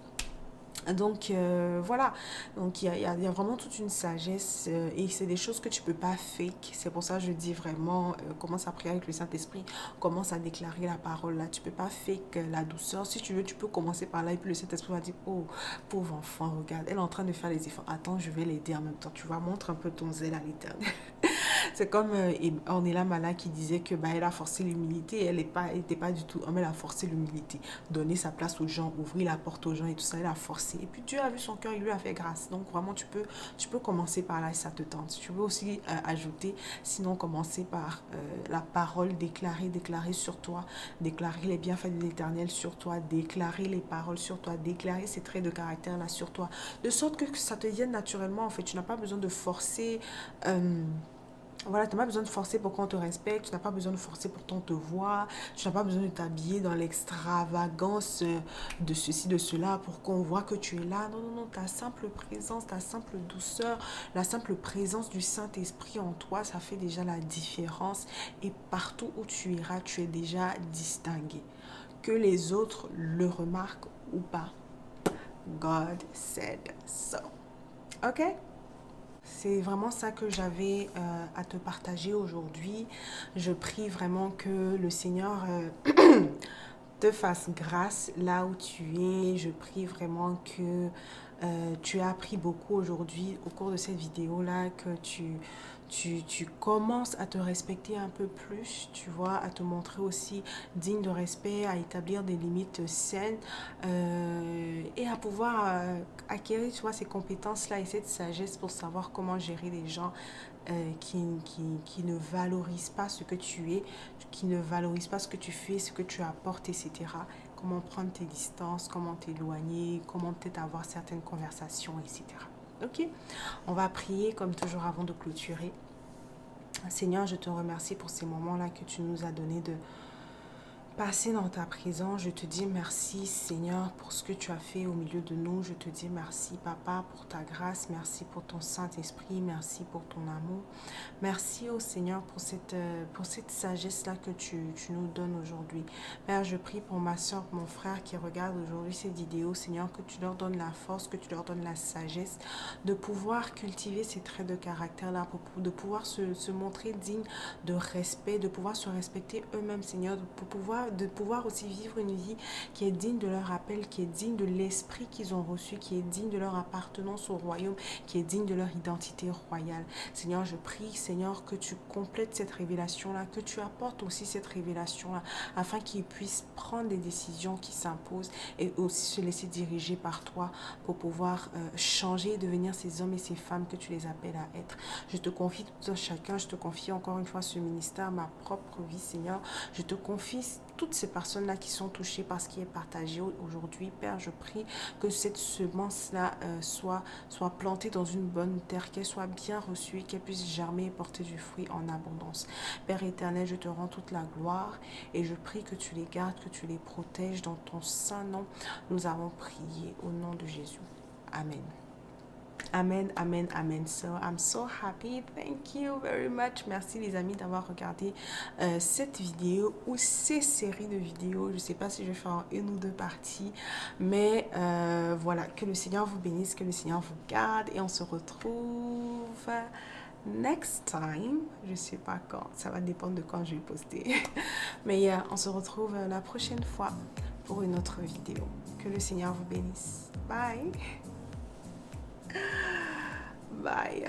Donc voilà, donc il y a vraiment toute une sagesse et c'est des choses que tu peux pas fake. C'est pour ça que je dis vraiment, commence à prier avec le Saint-Esprit, commence à déclarer la parole là. Tu peux pas fake la douceur. Si tu veux, tu peux commencer par là et puis le Saint-Esprit va dire, oh, pauvre enfant, regarde, elle est en train de faire les efforts. Attends, je vais l'aider en même temps. Tu vois, montre un peu ton zèle à l'Éternel. C'est comme Ornella Mala qui disait que bah, elle a forcé l'humilité. Elle était pas du tout homme, elle a forcé l'humilité. Donner sa place aux gens, ouvrir la porte aux gens et tout ça, elle a forcé. Et puis Dieu a vu son cœur, il lui a fait grâce. Donc vraiment, tu peux commencer par là et ça te tente. Tu peux aussi ajouter, sinon commencer par la parole, déclarer sur toi, déclarer les bienfaits de l'Éternel sur toi, déclarer les paroles sur toi, déclarer ces traits de caractère là sur toi. De sorte que ça te vienne naturellement en fait. Tu n'as pas besoin de forcer. Voilà, tu n'as pas besoin de forcer pour qu'on te respecte, tu n'as pas besoin de forcer pour qu'on te voit, tu n'as pas besoin de t'habiller dans l'extravagance de ceci, de cela, pour qu'on voit que tu es là. Non, non, non, ta simple présence, ta simple douceur, la simple présence du Saint-Esprit en toi, ça fait déjà la différence. Et partout où tu iras, tu es déjà distingué. Que les autres le remarquent ou pas. God said so. Ok? C'est vraiment ça que j'avais à te partager aujourd'hui. Je prie vraiment que le Seigneur te fasse grâce là où tu es. Je prie vraiment que tu as appris beaucoup aujourd'hui au cours de cette vidéo-là, que tu commences à te respecter un peu plus, tu vois, à te montrer aussi digne de respect, à établir des limites saines et à pouvoir acquérir, tu vois, ces compétences-là et cette sagesse pour savoir comment gérer les gens qui ne valorisent pas ce que tu es, qui ne valorisent pas ce que tu fais, ce que tu apportes, etc. Comment prendre tes distances, comment t'éloigner, comment peut-être avoir certaines conversations, etc. Ok, on va prier comme toujours avant de clôturer. Seigneur, je te remercie pour ces moments-là que tu nous as donnés de passer dans ta présence. Je te dis merci, Seigneur, pour ce que tu as fait au milieu de nous. Je te dis merci, Papa, pour ta grâce. Merci pour ton Saint-Esprit. Merci pour ton amour. Merci au Seigneur pour cette sagesse-là que tu nous donnes aujourd'hui. Père, je prie pour ma soeur, mon frère qui regarde aujourd'hui cette vidéo. Seigneur, que tu leur donnes la force, que tu leur donnes la sagesse de pouvoir cultiver ces traits de caractère-là, de pouvoir se montrer digne de respect, de pouvoir se respecter eux-mêmes, Seigneur, de pouvoir aussi vivre une vie qui est digne de leur appel, qui est digne de l'esprit qu'ils ont reçu, qui est digne de leur appartenance au royaume, qui est digne de leur identité royale. Seigneur, je prie, Seigneur, que tu complètes cette révélation-là, que tu apportes aussi cette révélation-là, afin qu'ils puissent prendre des décisions qui s'imposent et aussi se laisser diriger par toi pour pouvoir changer et devenir ces hommes et ces femmes que tu les appelles à être. Je te confie tout un chacun, je te confie encore une fois ce ministère, ma propre vie, Seigneur. Je te confie toutes ces personnes-là qui sont touchées par ce qui est partagé aujourd'hui. Père, je prie que cette semence-là soit plantée dans une bonne terre, qu'elle soit bien reçue, qu'elle puisse germer et porter du fruit en abondance. Père éternel, je te rends toute la gloire et je prie que tu les gardes, que tu les protèges dans ton saint nom. Nous avons prié au nom de Jésus. Amen. Amen, amen, amen. So, I'm so happy. Thank you very much. Merci les amis d'avoir regardé cette vidéo ou ces séries de vidéos. Je ne sais pas si je vais faire une ou deux parties. Mais voilà, que le Seigneur vous bénisse, que le Seigneur vous garde. Et on se retrouve next time. Je ne sais pas quand. Ça va dépendre de quand je vais poster. Mais on se retrouve la prochaine fois pour une autre vidéo. Que le Seigneur vous bénisse. Bye. Bye.